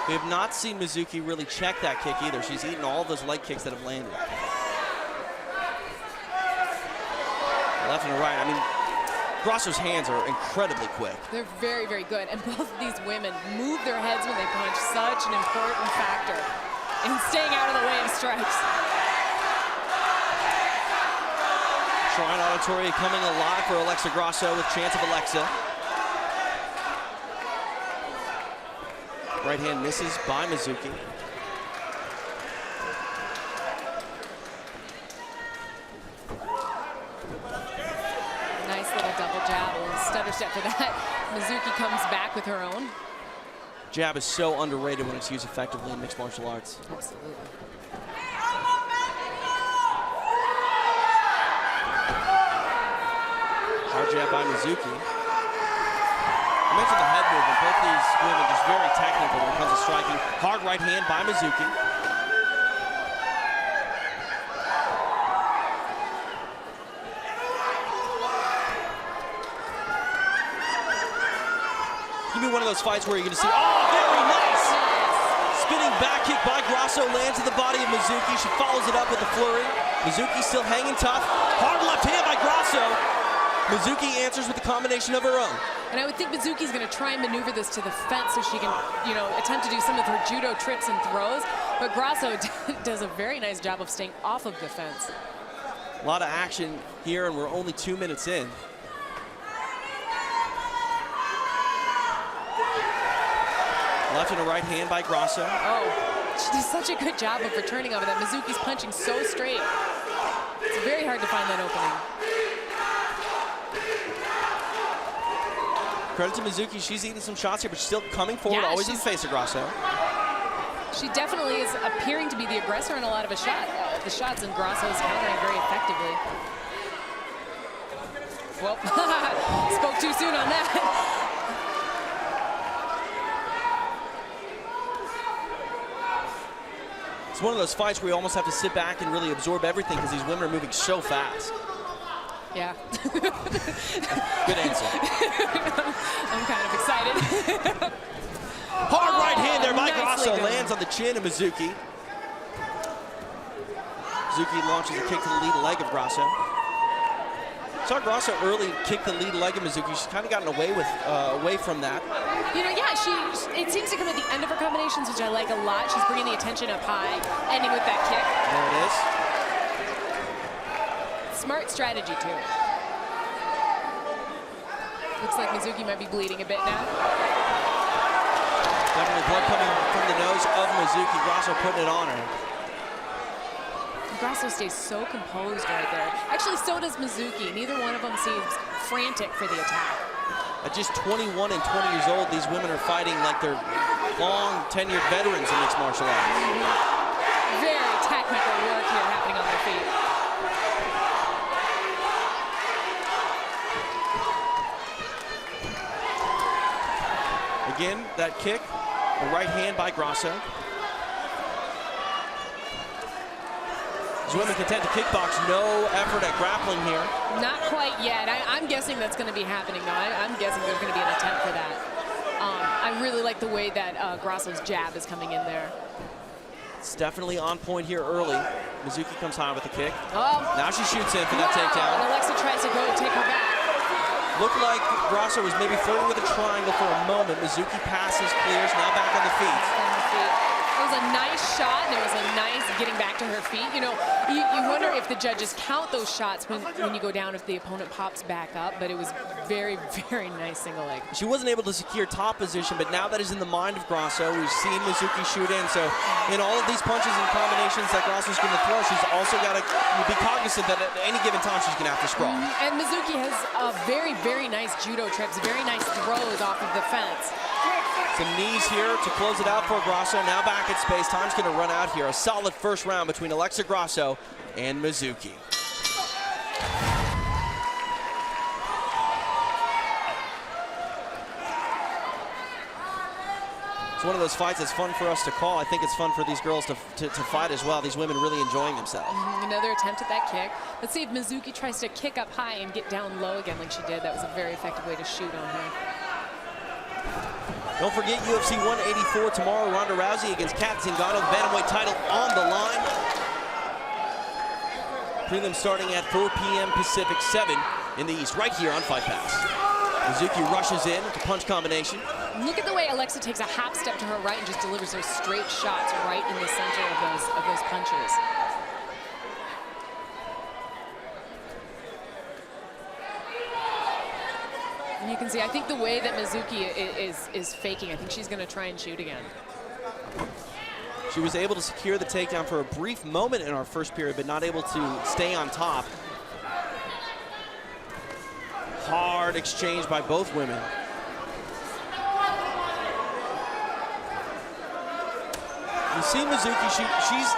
G: We have not seen Mizuki really check that kick either. She's eaten all of those leg kicks that have landed. Left and right, I mean, Grasso's hands are incredibly quick.
A: They're very, very good. And both of these women move their heads when they punch. Such an important factor in staying out of the way of strikes.
G: Shrine Auditory coming alive for Alexa Grasso with chance of Alexa. Right hand misses by Mizuki.
A: Double jab, a stutter step for that. Mizuki comes back with her own.
G: Jab is so underrated when it's used effectively in mixed martial arts.
A: Absolutely.
G: Hard jab by Mizuki. I mentioned the head movement. Both these women just very technical when it comes to striking. Hard right hand by Mizuki. One of those fights where you're going to see, oh, very nice! Spinning back kick by Grasso lands in the body of Mizuki. She follows it up with a flurry. Mizuki still hanging tough. Hard left hand by Grasso. Mizuki answers with a combination of her own.
A: And I would think Mizuki's going to try and maneuver this to the fence so she can, attempt to do some of her judo tricks and throws. But Grasso does a very nice job of staying off of the fence.
G: A lot of action here, and we're only 2 minutes in. Left and a right hand by Grasso.
A: Oh, she does such a good job of returning over that. Mizuki's punching so straight. It's very hard to find that opening.
G: Credit to Mizuki, she's eating some shots here, but she's still coming forward, always in the face of Grasso.
A: She definitely is appearing to be the aggressor in a lot of the shots, and Grasso is countering very effectively. Well, spoke too soon on that.
G: It's one of those fights where you almost have to sit back and really absorb everything because these women are moving so fast.
A: Yeah.
G: Good answer.
A: I'm kind of excited.
G: Hard right hand there by
A: nicely
G: Grasso.
A: done.
G: Lands on the chin of Mizuki. Mizuki launches a kick to the lead leg of Grasso. Saw Grasso early kick the lead leg of Mizuki. She's kind of gotten away from that.
A: You know, yeah, it seems to come at the end of her combinations, which I like a lot. She's bringing the attention up high, ending with that kick.
G: There it is.
A: Smart strategy, too. Looks like Mizuki might be bleeding a bit now.
G: Definitely blood coming from the nose of Mizuki. Grasso putting it on her.
A: Grasso stays so composed right there. Actually, so does Mizuki. Neither one of them seems frantic for the attack.
G: At just 21 and 20 years old, these women are fighting like they're long tenured veterans in mixed martial arts.
A: Very technical work here happening on their feet.
G: Again, that kick, a right hand by Grasso. These women content to kickbox, no effort at grappling here.
A: Not quite yet. I'm guessing that's going to be happening, though. I'm guessing there's going to be an attempt for that. I really like the way that Grasso's jab is coming in there.
G: It's definitely on point here early. Mizuki comes high with the kick.
A: Oh.
G: Now she shoots in for that takedown.
A: And Alexa tries to go and take her back.
G: Looked like Grasso was maybe flirting with a triangle for a moment. Mizuki passes, clears, now back on the feet.
A: It was a nice shot, and it was a nice getting back to her feet. You know, you wonder if the judges count those shots when you go down, if the opponent pops back up, but it was very, very nice single leg.
G: She wasn't able to secure top position, but now that is in the mind of Grasso. We've seen Mizuki shoot in, so in all of these punches and combinations that Grasso's going to throw, she's also got to be cognizant that at any given time she's going to have to sprawl.
A: And Mizuki has very, very nice judo trips, very nice throws off of the fence.
G: Some knees here to close it out for Grasso. Now back at space. Time's going to run out here. A solid first round between Alexa Grasso and Mizuki. It's one of those fights that's fun for us to call. I think it's fun for these girls to fight as well. These women really enjoying themselves.
A: Another attempt at that kick. Let's see if Mizuki tries to kick up high and get down low again like she did. That was a very effective way to shoot on her.
G: Don't forget UFC 184 tomorrow. Ronda Rousey against Kat Zingano. The bantamweight title on the line. Prelim starting at 4 p.m. Pacific, 7 in the East, right here on Fight Pass. Mizuki rushes in with the punch combination.
A: Look at the way Alexa takes a hop step to her right and just delivers those straight shots right in the center of those punches. And you can see, I think the way that Mizuki is faking, I think she's going to try and shoot again.
G: She was able to secure the takedown for a brief moment in our first period, but not able to stay on top. Hard exchange by both women. You see Mizuki, she's,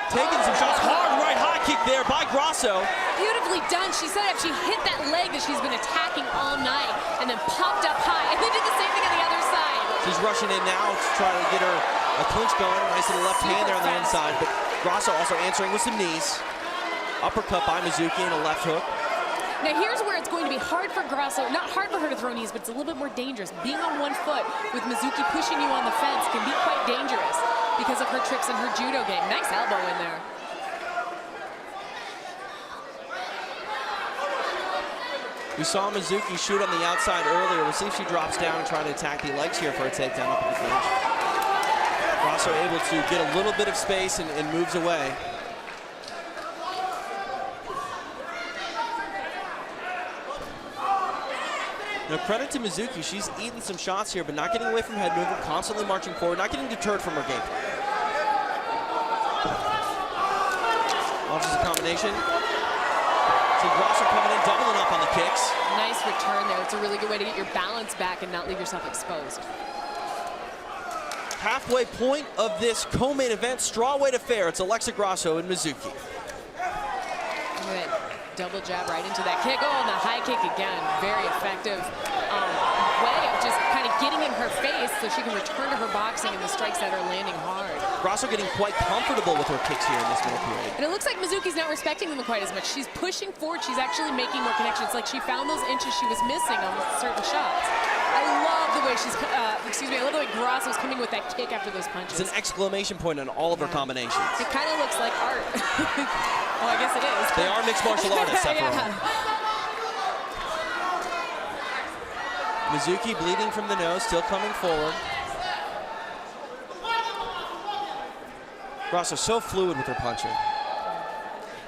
G: taking some shots. Hard right high kick there by Grasso.
A: Beautifully done. She set up, she hit that leg that she's been attacking all night and then popped up high and then did the same thing on the other side.
G: She's rushing in now to try to get her a clinch going. Nice little left hand there on the inside, but Grasso also answering with some knees. Uppercut by Mizuki and a left hook.
A: Now here's where it's going to be hard for Grasso, not hard for her to throw knees, but it's a little bit more dangerous. Being on one foot with Mizuki pushing you on the fence can be quite dangerous because of her tricks and her judo game. Nice elbow in there.
G: We saw Mizuki shoot on the outside earlier. We'll see if she drops down and try to attack the legs here for a takedown up in the clinch. Grasso able to get a little bit of space and moves away. Now credit to Mizuki, she's eating some shots here, but not getting away from head movement, constantly marching forward, not getting deterred from her game plan. Launches a combination. See Grasso coming in, doubling up on the kicks.
A: Nice return there. It's a really good way to get your balance back and not leave yourself exposed.
G: Halfway point of this co-main event, strawweight affair. It's Alexa Grasso and Mizuki.
A: Look at that double jab right into that kick. Oh, and the high kick again. Very effective way of just kind of getting in her face so she can return to her boxing and the strikes that are landing hard.
G: Grasso getting quite comfortable with her kicks here in this middle period.
A: And it looks like Mizuki's not respecting them quite as much. She's pushing forward. She's actually making more connections. Like she found those inches she was missing on certain shots. I love the way she's, I love the way Grasso's coming with that kick after those punches.
G: It's an exclamation point on all of her combinations.
A: It kind of looks like art. Well, I guess it is.
G: They are mixed martial artists, after all. Mizuki bleeding from the nose, still coming forward. Grasso so fluid with her punching.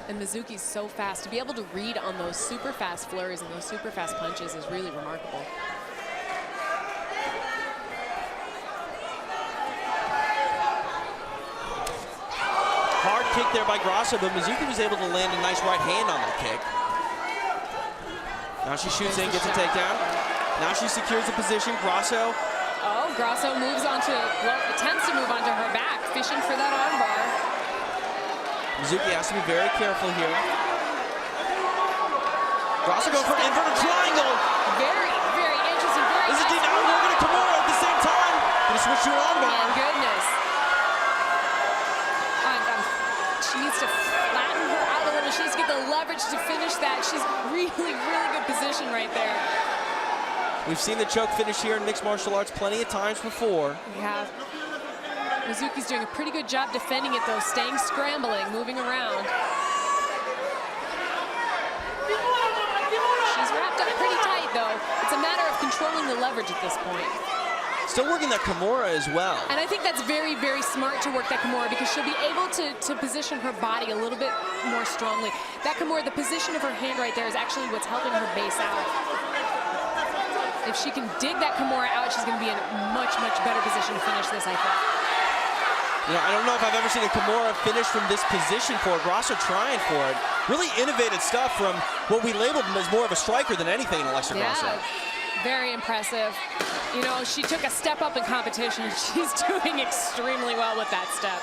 A: And Mizuki's so fast. To be able to read on those super fast flurries and those super fast punches is really remarkable.
G: Hard kick there by Grasso, but Mizuki was able to land a nice right hand on that kick. Now she shoots in, gets a takedown. Now she secures the position. Grasso.
A: Oh, Grasso moves onto, well, attempts to move onto her back, fishing for that armbar.
G: Mizuki has to be very careful here. Grasso going for an inverted triangle.
A: Very, very interesting. Very
G: this is
A: nice.
G: now we're going to Kimura at the same time. Gonna switch to an armbar.
A: Oh, goodness. She needs to flatten her out a little. She needs to get the leverage to finish that. She's really, really good position right there.
G: We've seen the choke finish here in mixed martial arts plenty of times before.
A: We have. Mizuki's doing a pretty good job defending it, though, staying scrambling, moving around. She's wrapped up pretty tight, though. It's a matter of controlling the leverage at this point.
G: Still working that Kimura as well.
A: And I think that's very, very smart to work that Kimura because she'll be able to position her body a little bit more strongly. That Kimura, the position of her hand right there is actually what's helping her base out. If she can dig that Kimura out, she's going to be in a much, much better position to finish this, I think.
G: You know, I don't know if I've ever seen a Kimura finish from this position for it. Grasso trying for it. Really innovative stuff from what we labeled him as more of a striker than anything in Alexa Grasso.
A: Very impressive. You know, she took a step up in competition, and she's doing extremely well with that step.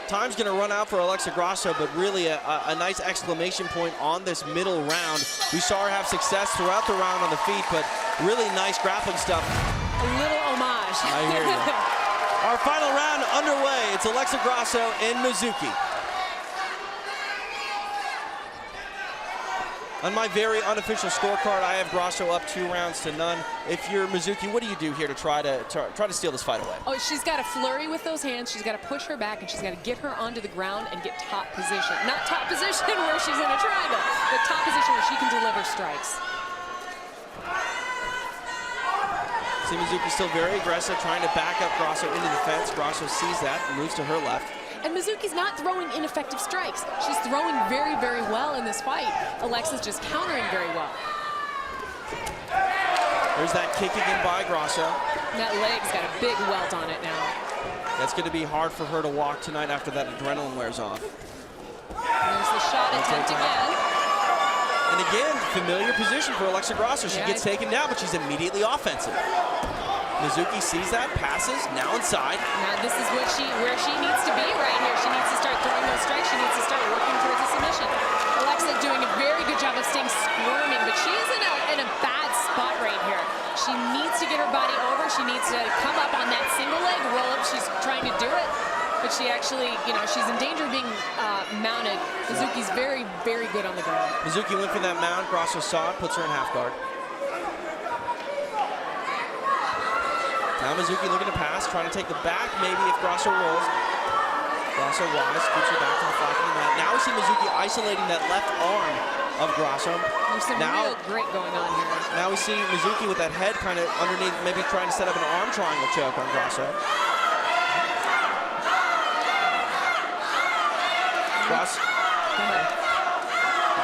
G: Time's going to run out for Alexa Grasso, but really a nice exclamation point on this middle round. We saw her have success throughout the round on the feet, but really nice grappling stuff.
A: A little homage.
G: I hear you. Our final round underway. It's Alexa Grasso and Mizuki. On my very unofficial scorecard, I have Grasso up 2-0. If you're Mizuki, what do you do here to try to steal this fight away?
A: Oh, she's got to flurry with those hands. She's got to push her back, and she's got to get her onto the ground and get top position. Not top position where she's in a triangle, but top position where she can deliver strikes.
G: See Mizuki still very aggressive, trying to back up Grasso into the fence. Grasso sees that and moves to her left.
A: And Mizuki's not throwing ineffective strikes. She's throwing very, very well in this fight. Alexa's just countering very well.
G: There's that kick again by Grasso.
A: That leg's got a big welt on it now.
G: That's going to be hard for her to walk tonight after that adrenaline wears off.
A: There's the shot attempt again.
G: And again, familiar position for Alexa Grasso. She gets taken down, but she's immediately offensive. Mizuki sees that, passes, now inside.
A: Now this is where she needs to be right here. She needs to start throwing those strikes. She needs to start working towards a submission. Alexa doing a very good job of staying squirming, but she is in a bad spot right here. She needs to get her body over. She needs to come up on that single leg roll up. She's trying to do it, but she actually, you know, she's in danger of being mounted. Mizuki's very, very good on the ground.
G: Mizuki went for that mount. Grasso saw it, puts her in half guard. Now Mizuki looking to pass, trying to take the back, maybe if Grasso rolls. Grasso wise, keeps her back to the flat of the mat. Now we see Mizuki isolating that left arm of Grasso.
A: There's some real great going on here.
G: Now we see Mizuki with that head kind of underneath, maybe trying to set up an arm triangle choke on Grasso.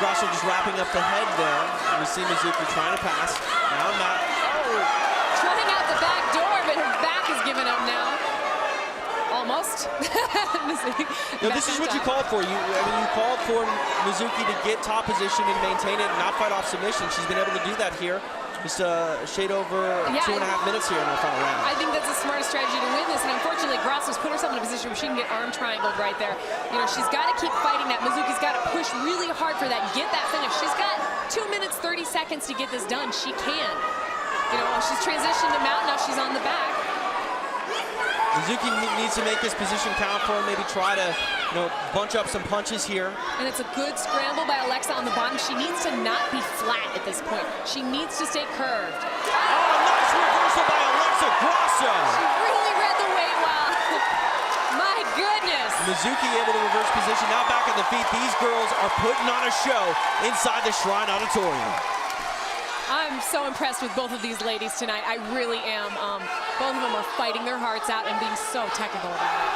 G: Grasso just wrapping up the head there. We see Mizuki trying to pass. Now not.
A: Trying out the back door, but her back is giving up now. Almost.
G: No, this is what you called for. You called for Mizuki to get top position and maintain it and not fight off submission. She's been able to do that here. Just a shade over 2.5 minutes here in the final round.
A: I think that's the smartest strategy to win this, and unfortunately, Grasso's put herself in a position where she can get arm triangled right there. You know, she's got to keep fighting that. Mizuki's got to push really hard for that, get that finish. She's got 2 minutes, 30 seconds to get this done. She can. You know, she's transitioned to mount, now she's on the back.
G: Mizuki needs to make this position count for him, maybe try to, bunch up some punches here.
A: And it's a good scramble by Alexa on the bottom. She needs to not be flat at this point. She needs to stay curved.
G: Oh, nice reversal by Alexa Grasso.
A: She really read the weight well. My goodness.
G: Mizuki able to reverse position, now back on the feet. These girls are putting on a show inside the Shrine Auditorium.
A: I'm so impressed with both of these ladies tonight. I really am. Both of them are fighting their hearts out and being so technical about it.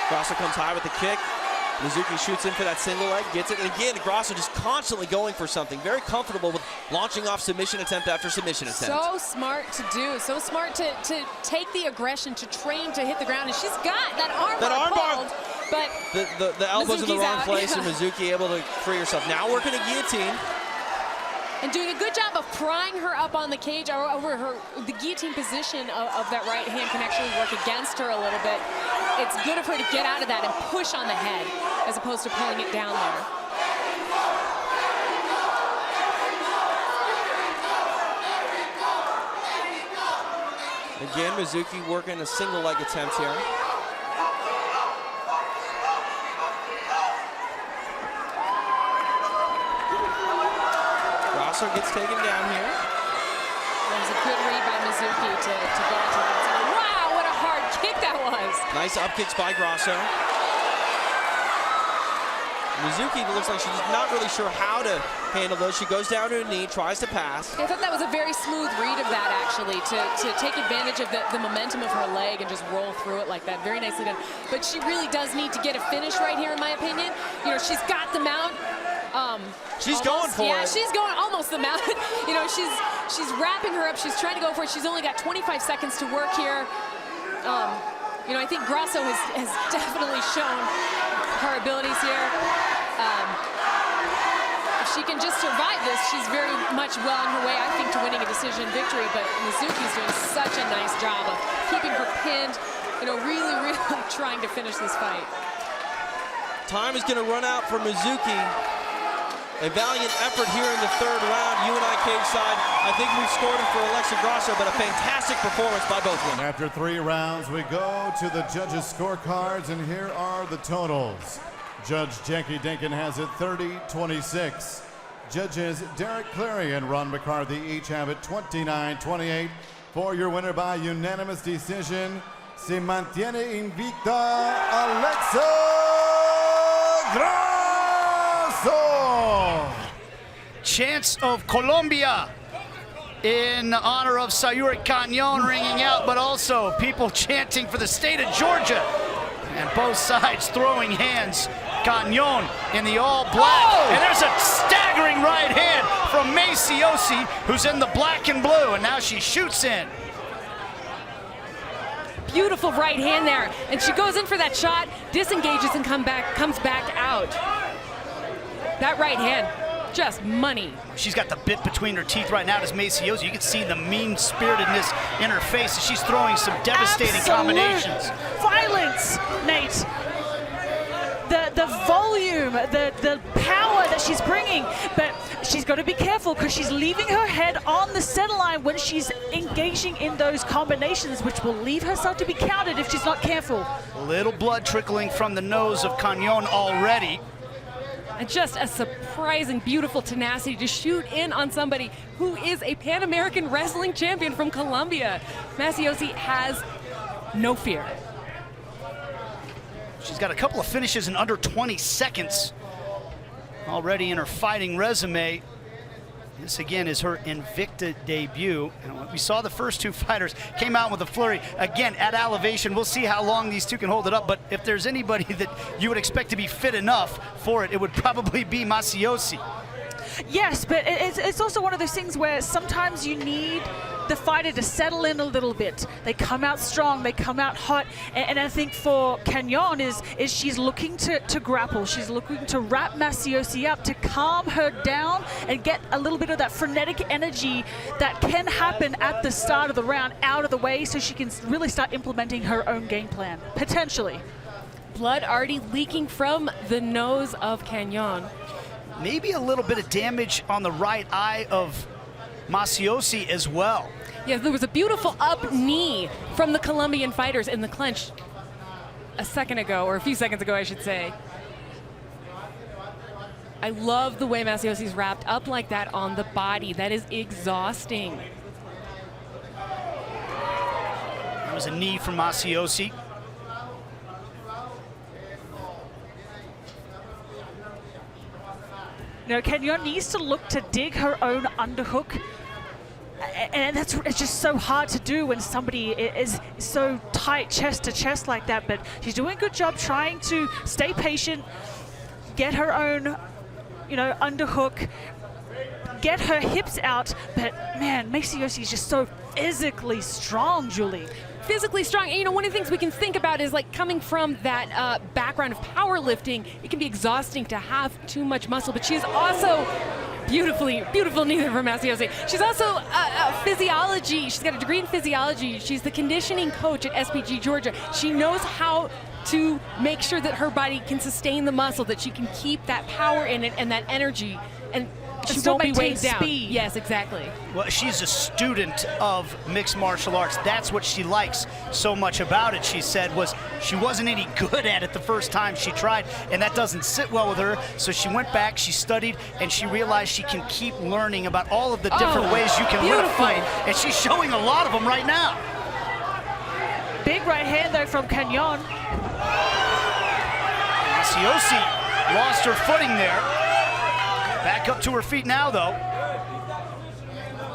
G: Grasso comes high with the kick. Mizuki shoots in for that single leg, gets it, and again, Grasso just constantly going for something. Very comfortable with launching off submission attempt after submission attempt.
A: So smart to do, so smart to take the aggression, to train to hit the ground, and she's got that armbar pulled, but
G: the elbows in the wrong place,
A: yeah.
G: and Mizuki able to free herself. Now working a guillotine.
A: And doing a good job of prying her up on the cage or over her. The guillotine position of that right hand can actually work against her a little bit. It's good of her to get out of that and push on the head as opposed to pulling it down there.
G: Again, Mizuki working a single leg attempt here. Grasso gets taken down here.
A: That was a good read by Mizuki to go into that zone. Wow, what a hard kick that was.
G: Nice up kicks by Grasso. Mizuki looks like she's not really sure how to handle those. She goes down to her knee, tries to pass.
A: I thought that was a very smooth read of that, actually, to take advantage of the momentum of her leg and just roll through it like that. Very nicely done. But she really does need to get a finish right here, in my opinion. She's got the mount.
G: She's going for it.
A: Yeah, she's going almost the mount. She's wrapping her up. She's trying to go for it. She's only got 25 seconds to work here. I think Grasso has definitely shown her abilities here. If she can just survive this, she's very much well on her way, I think, to winning a decision victory. But Mizuki's doing such a nice job of keeping her pinned, really, really trying to finish this fight.
G: Time is going to run out for Mizuki. A valiant effort here in the third round. You and I, cage side, I think we've scored him for Alexa Grasso, but a fantastic performance by both of them.
F: After 3 rounds, we go to the judges' scorecards, and here are the totals. Judge Jackie Dinkin has it 30-26. Judges Derek Cleary and Ron McCarthy each have it 29-28. For your winner by unanimous decision, se mantiene invicta Alexa Grasso.
K: Chants of Colombia in honor of Sayury Canon ringing out, but also people chanting for the state of Georgia. And both sides throwing hands. Canon in the all black. Oh! And there's a staggering right hand from Macioce, who's in the black and blue, and now she shoots in.
A: Beautiful right hand there. And she goes in for that shot, disengages and comes back out. That right hand, just money.
K: She's got the bit between her teeth right now as Macioce. You can see the mean-spiritedness in her face as she's throwing some devastating combinations.
J: Violence, Nate. The volume, the power that she's bringing, but she's got to be careful because she's leaving her head on the center line when she's engaging in those combinations, which will leave herself to be counted if she's not careful.
K: A little blood trickling from the nose of Canon already.
A: And just a surprising, beautiful tenacity to shoot in on somebody who is a Pan American wrestling champion from Colombia. Macioce has no fear.
K: She's got a couple of finishes in under 20 seconds already in her fighting resume. This again is her Invicta debut. And we saw the first 2 fighters came out with a flurry. Again, at elevation, we'll see how long these 2 can hold it up. But if there's anybody that you would expect to be fit enough for it, it would probably be Macioce.
J: Yes, but it's also one of those things where sometimes you need the fighter to settle in a little bit. They come out strong, they come out hot, and I think for Canon is she's looking to grapple. She's looking to wrap Macioce up, to calm her down and get a little bit of that frenetic energy that can happen at the start of the round out of the way so she can really start implementing her own game plan, potentially.
A: Blood already leaking from the nose of Canon.
K: Maybe a little bit of damage on the right eye of Macioce as well.
A: Yeah, there was a beautiful up knee from the Colombian fighters in the clinch a second ago, or a few seconds ago, I should say. I love the way Macioce's wrapped up like that on the body. That is exhausting.
K: That was a knee from Macioce.
J: You know, Canon needs to look to dig her own underhook. And it's just so hard to do when somebody is so tight chest to chest like that. But she's doing a good job trying to stay patient, get her own, you know, underhook, get her hips out. But man, Macioce is just so physically strong, Julie.
A: Physically strong. And, you know, one of the things we can think about is, like, coming from that background of powerlifting, it can be exhausting to have too much muscle, but she's also beautiful neither from Macioce. She's also physiology. She's got a degree in physiology. She's the conditioning coach at SPG Georgia. She knows how to make sure that her body can sustain the muscle, that she can keep that power in it and that energy, and she
J: still
A: won't be weighed
J: maintain
A: down.
J: speed.
A: Yes, exactly.
K: Well, she's a student of mixed martial arts. That's what she likes so much about it, she said, was she wasn't any good at it the first time she tried, and that doesn't sit well with her. So she went back, she studied, and she realized she can keep learning about all of the different ways you can win a fight, and she's showing a lot of them right now.
J: Big right hand, though, from Canon.
K: Macioce lost her footing there. Back up to her feet now, though.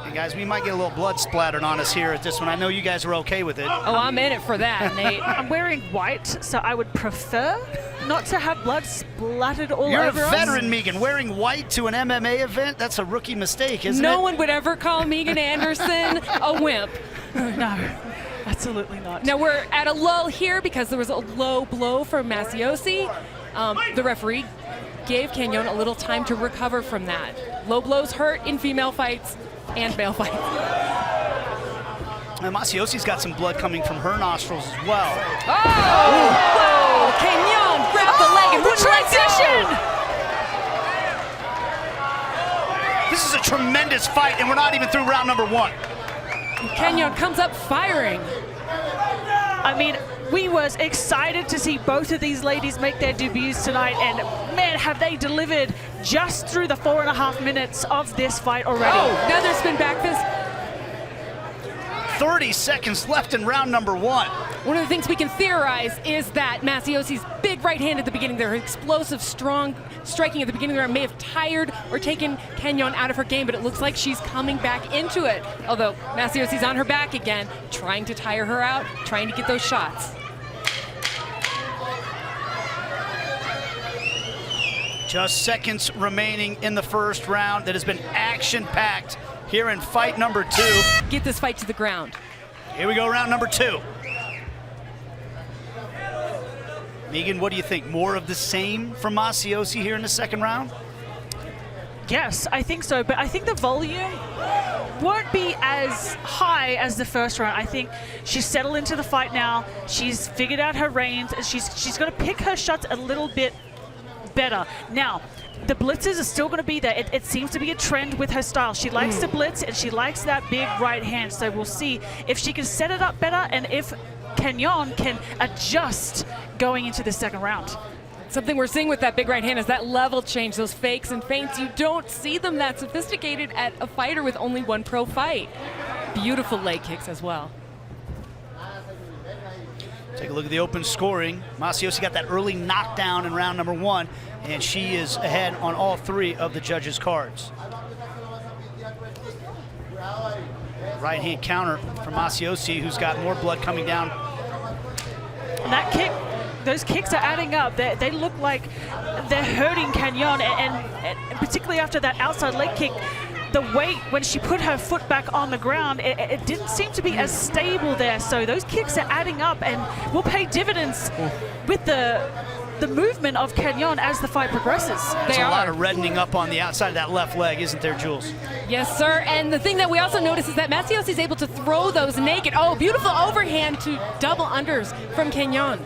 K: And guys, we might get a little blood splattered on us here at this one. I know you guys are okay with it.
A: Oh, I'm in it for that, Nate.
J: I'm wearing white, so I would prefer not to have blood splattered all
K: You're
J: over
K: a
J: us.
K: veteran, Megan. Wearing white to an MMA event, that's a rookie mistake, isn't it?
A: No one would ever call Megan Anderson a wimp.
J: No, absolutely not.
A: Now we're at a lull here because there was a low blow from Macioce. The referee gave Canon a little time to recover from that. Low blows hurt in female fights and male fights.
K: And Macioce's got some blood coming from her nostrils as well.
A: Oh! Canon grabbed the leg and wouldn't let go.
K: This is a tremendous fight, and we're not even through round number one.
A: Canon comes up firing.
J: I mean, we was excited to see both of these ladies make their debuts tonight, and man, have they delivered just through the 4.5 minutes of this fight already.
A: Oh, another spin back fist.
K: 30 seconds left in round number one.
A: One of the things we can theorize is that Macioce's big right hand at the beginning there, her explosive, strong striking at the beginning there may have tired or taken Canon out of her game, but it looks like she's coming back into it. Although Macioce's on her back again, trying to tire her out, trying to get those shots.
K: Just seconds remaining in the first round that has been action-packed here in fight number two.
A: Get this fight to the ground.
K: Here we go, round number two. Megan, what do you think? More of the same from Macioce here in the second round?
J: Yes, I think so, but I think the volume won't be as high as the first round. I think she's settled into the fight now. She's figured out her range, and she's going to pick her shots a little bit better. Now, the blitzes are still going to be there. It seems to be a trend with her style. She likes to blitz, and she likes that big right hand. So we'll see if she can set it up better and if Canon can adjust going into the second round.
A: Something we're seeing with that big right hand is that level change, those fakes and feints. You don't see them that sophisticated at a fighter with only one pro fight. Beautiful leg kicks as well.
K: Take a look at the open scoring. Macioce got that early knockdown in round number one, and she is ahead on all three of the judges' cards. Right hand counter from Macioce, who's got more blood coming down.
J: And that kick, those kicks are adding up. They look like they're hurting Canon, and particularly after that outside leg kick, the weight, when she put her foot back on the ground, it didn't seem to be as stable there. So those kicks are adding up and will pay dividends with the movement of Canon as the fight progresses.
K: There's a lot of reddening up on the outside of that left leg, isn't there, Jules?
A: Yes, sir. And the thing that we also notice is that Macioce is able to throw those naked. Oh, beautiful overhand to double unders from Canon.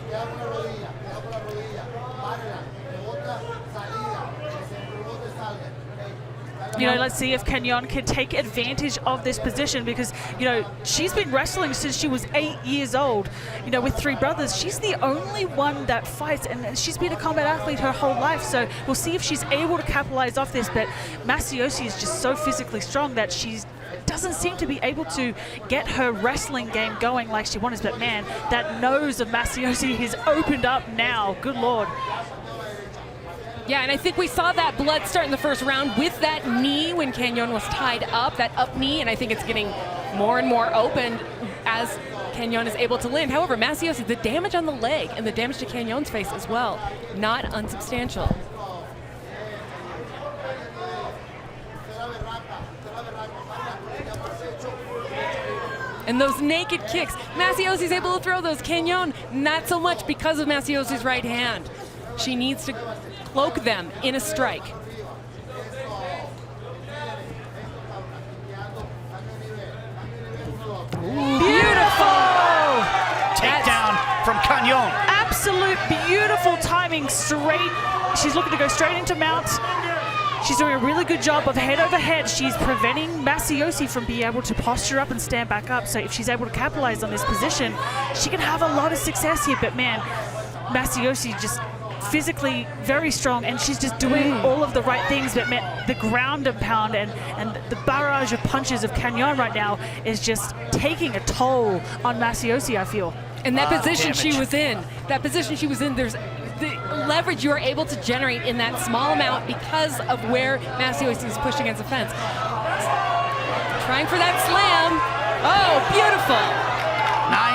J: You know, let's see if Canon can take advantage of this position because, you know, she's been wrestling since she was 8 years old, you know, with 3 brothers. She's the only one that fights, and she's been a combat athlete her whole life, so we'll see if she's able to capitalize off this, but Macioce is just so physically strong that she doesn't seem to be able to get her wrestling game going like she wants, but man, that nose of Macioce has opened up now. Good Lord.
L: Yeah, and I think we saw that blood start in the first round with that knee when Canon was tied up, that up knee, and I think it's getting more and more open as Canon is able to land. However, Macioce, the damage on the leg and the damage to Canon's face as well, not unsubstantial. And those naked kicks, Macioce's able to throw those. Canon, not so much because of Macioce's right hand. She needs to cloak them in a strike.
K: Beautiful! Takedown from Canon.
J: Absolute beautiful timing, straight. She's looking to go straight into mounts. She's doing a really good job of head over head. She's preventing Macioce from being able to posture up and stand back up. So if she's able to capitalize on this position, she can have a lot of success here. But man, Macioce just physically very strong, and she's just doing all of the right things. But man, the ground and pound and the barrage of punches of Canon right now is just taking a toll on Macioce, I feel.
L: And that position she was in, there's the leverage you are able to generate in that small amount because of where Macioce is pushed against the fence. Trying for that slam. Oh, beautiful.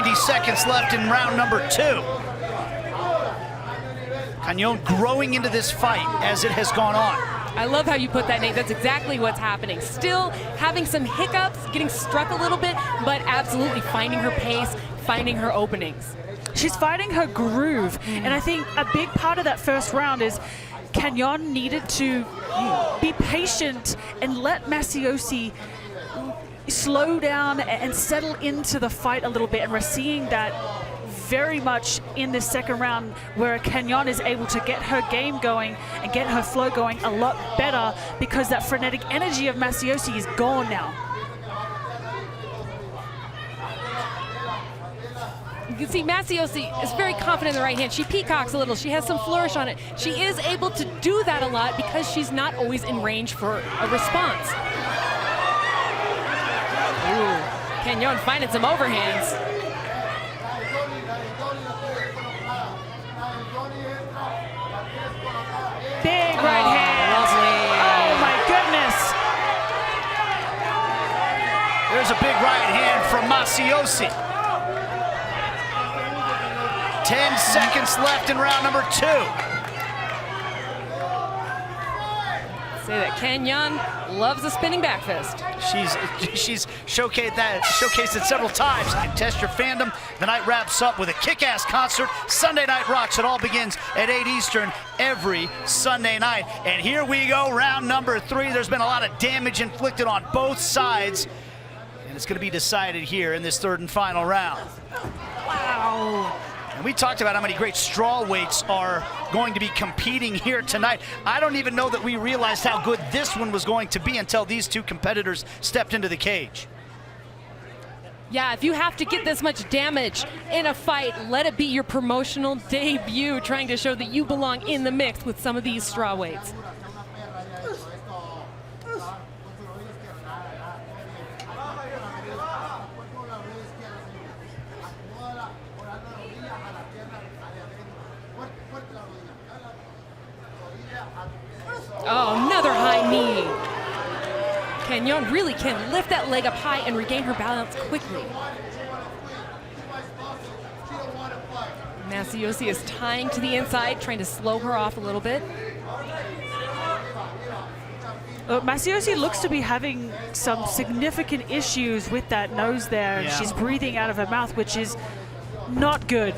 K: 90 seconds left in round number 2. Canon growing into this fight as it has gone on.
L: I love how you put that, Nate. That's exactly what's happening. Still having some hiccups, getting struck a little bit, but absolutely finding her pace, finding her openings.
J: She's finding her groove, and I think a big part of that first round is Canon needed to be patient and let Macioce slow down and settle into the fight a little bit, and we're seeing that very much in this second round where Canon is able to get her game going and get her flow going a lot better because that frenetic energy of Macioce is gone now.
L: You can see Macioce is very confident in the right hand. She peacocks a little. She has some flourish on it. She is able to do that a lot because she's not always in range for a response. Ooh, Canon finding some overhands.
J: Big right hand.
L: Lovely.
J: Oh my goodness.
K: There's a big right hand from Macioce. 10 seconds left in round number 2.
L: Say that Canon loves a spinning back fist.
K: She's showcased it several times. You can test your fandom. The night wraps up with a kick-ass concert. Sunday Night Rocks. It all begins at 8 Eastern every Sunday night. And here we go, round number 3. There's been a lot of damage inflicted on both sides. And it's going to be decided here in this third and final round.
J: Wow.
K: And we talked about how many great strawweights are going to be competing here tonight. I don't even know that we realized how good this one was going to be until these two competitors stepped into the cage.
L: Yeah, if you have to get this much damage in a fight, let it be your promotional debut, trying to show that you belong in the mix with some of these strawweights. Oh, another high knee. Canon really can lift that leg up high and regain her balance quickly. Macioce is tying to the inside, trying to slow her off a little bit.
J: Macioce looks to be having some significant issues with that nose there.
K: Yeah.
J: She's breathing out of her mouth, which is not good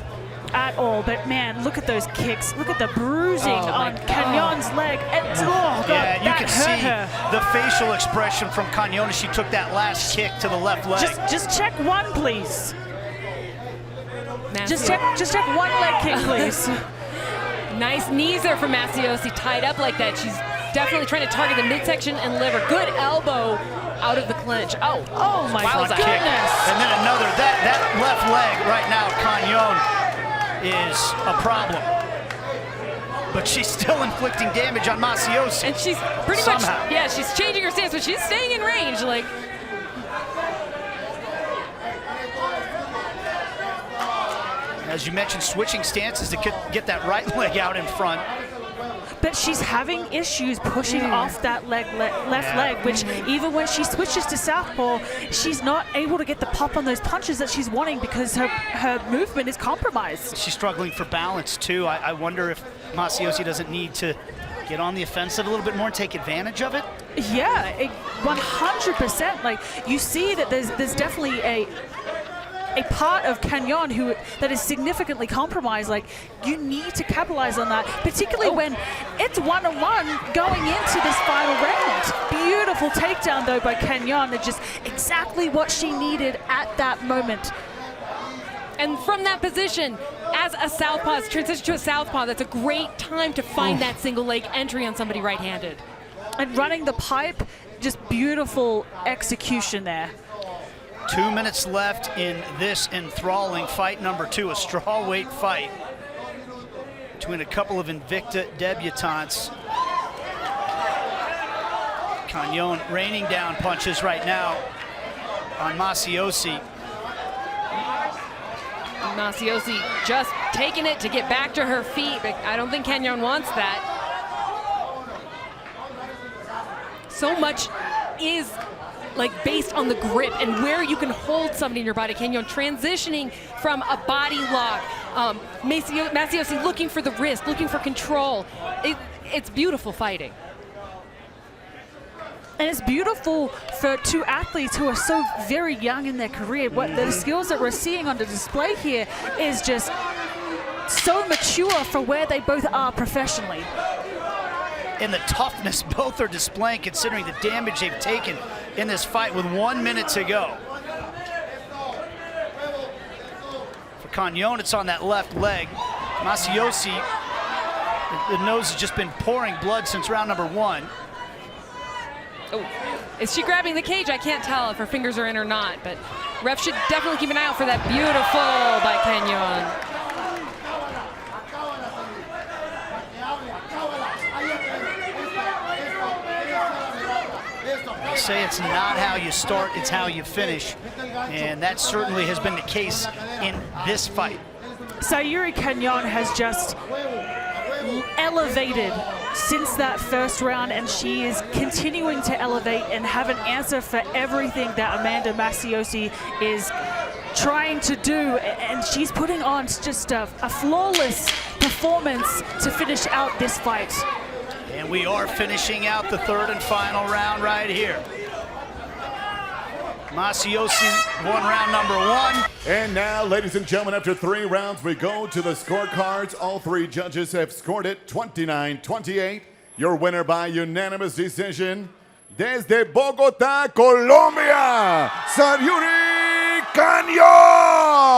J: at all. But man, look at those kicks. Look at the bruising on Canon's leg. And, oh, God,
K: yeah, you can see
J: her.
K: the facial expression from Canon as she took that last kick to the left leg.
J: Just check one, please. Just check one leg kick, please.
L: Nice knees there for Macioce, tied up like that. She's definitely trying to target the midsection and liver. Good elbow out of the clinch. Oh my
K: Front
L: goodness.
K: kick. And then another, that left leg right now, Canon, is a problem. But she's still inflicting damage on Macioce.
L: And she's pretty much, yeah, she's changing her stance, but she's staying in range. Like,
K: as you mentioned, switching stances to get that right leg out in front.
J: But she's having issues pushing off that left leg, which even when she switches to southpaw, she's not able to get the pop on those punches that she's wanting because her movement is compromised.
K: She's struggling for balance too. I wonder if Macioce doesn't need to get on the offensive a little bit more and take advantage of it.
J: Yeah, 100%. Like, you see that there's definitely a part of Canon that is significantly compromised. Like, you need to capitalize on that, particularly when it's 1-on-1 going into this final round. Beautiful takedown though by Canon, and just exactly what she needed at that moment.
L: and from that position, as a southpaw, transition to a southpaw, that's a great time to find that single leg entry on somebody right-handed.
J: And running the pipe, just beautiful execution there.
K: 2 minutes left in this enthralling fight number 2, a strawweight fight between a couple of Invicta debutantes. Canon raining down punches right now on Macioce.
L: Macioce just taking it to get back to her feet, but I don't think Canon wants that. So much is like based on the grip and where you can hold somebody in your body. Canon transitioning from a body lock. Macioce looking for the wrist, looking for control. It's beautiful fighting.
J: And it's beautiful for two athletes who are so very young in their career. What the skills that we're seeing on the display here is just so mature for where they both are professionally.
K: And the toughness both are displaying considering the damage they've taken in this fight with 1 minute to go. For Canon, it's on that left leg. Macioce, the nose has just been pouring blood since round number 1.
L: Oh, is she grabbing the cage? I can't tell if her fingers are in or not, but ref should definitely keep an eye out for that. Beautiful by Canon.
K: They say it's not how you start, it's how you finish. And that certainly has been the case in this fight.
J: Sayury Canon has just elevated since that first round, and she is continuing to elevate and have an answer for everything that Amanda Macioce is trying to do, and she's putting on just a flawless performance to finish out this fight.
K: And we are finishing out the third and final round right here. Macioce won round number 1.
F: And now, ladies and gentlemen, after 3 rounds, we go to the scorecards. All 3 judges have scored it 29-28. Your winner by unanimous decision, desde Bogotá, Colombia, Sayury Canon!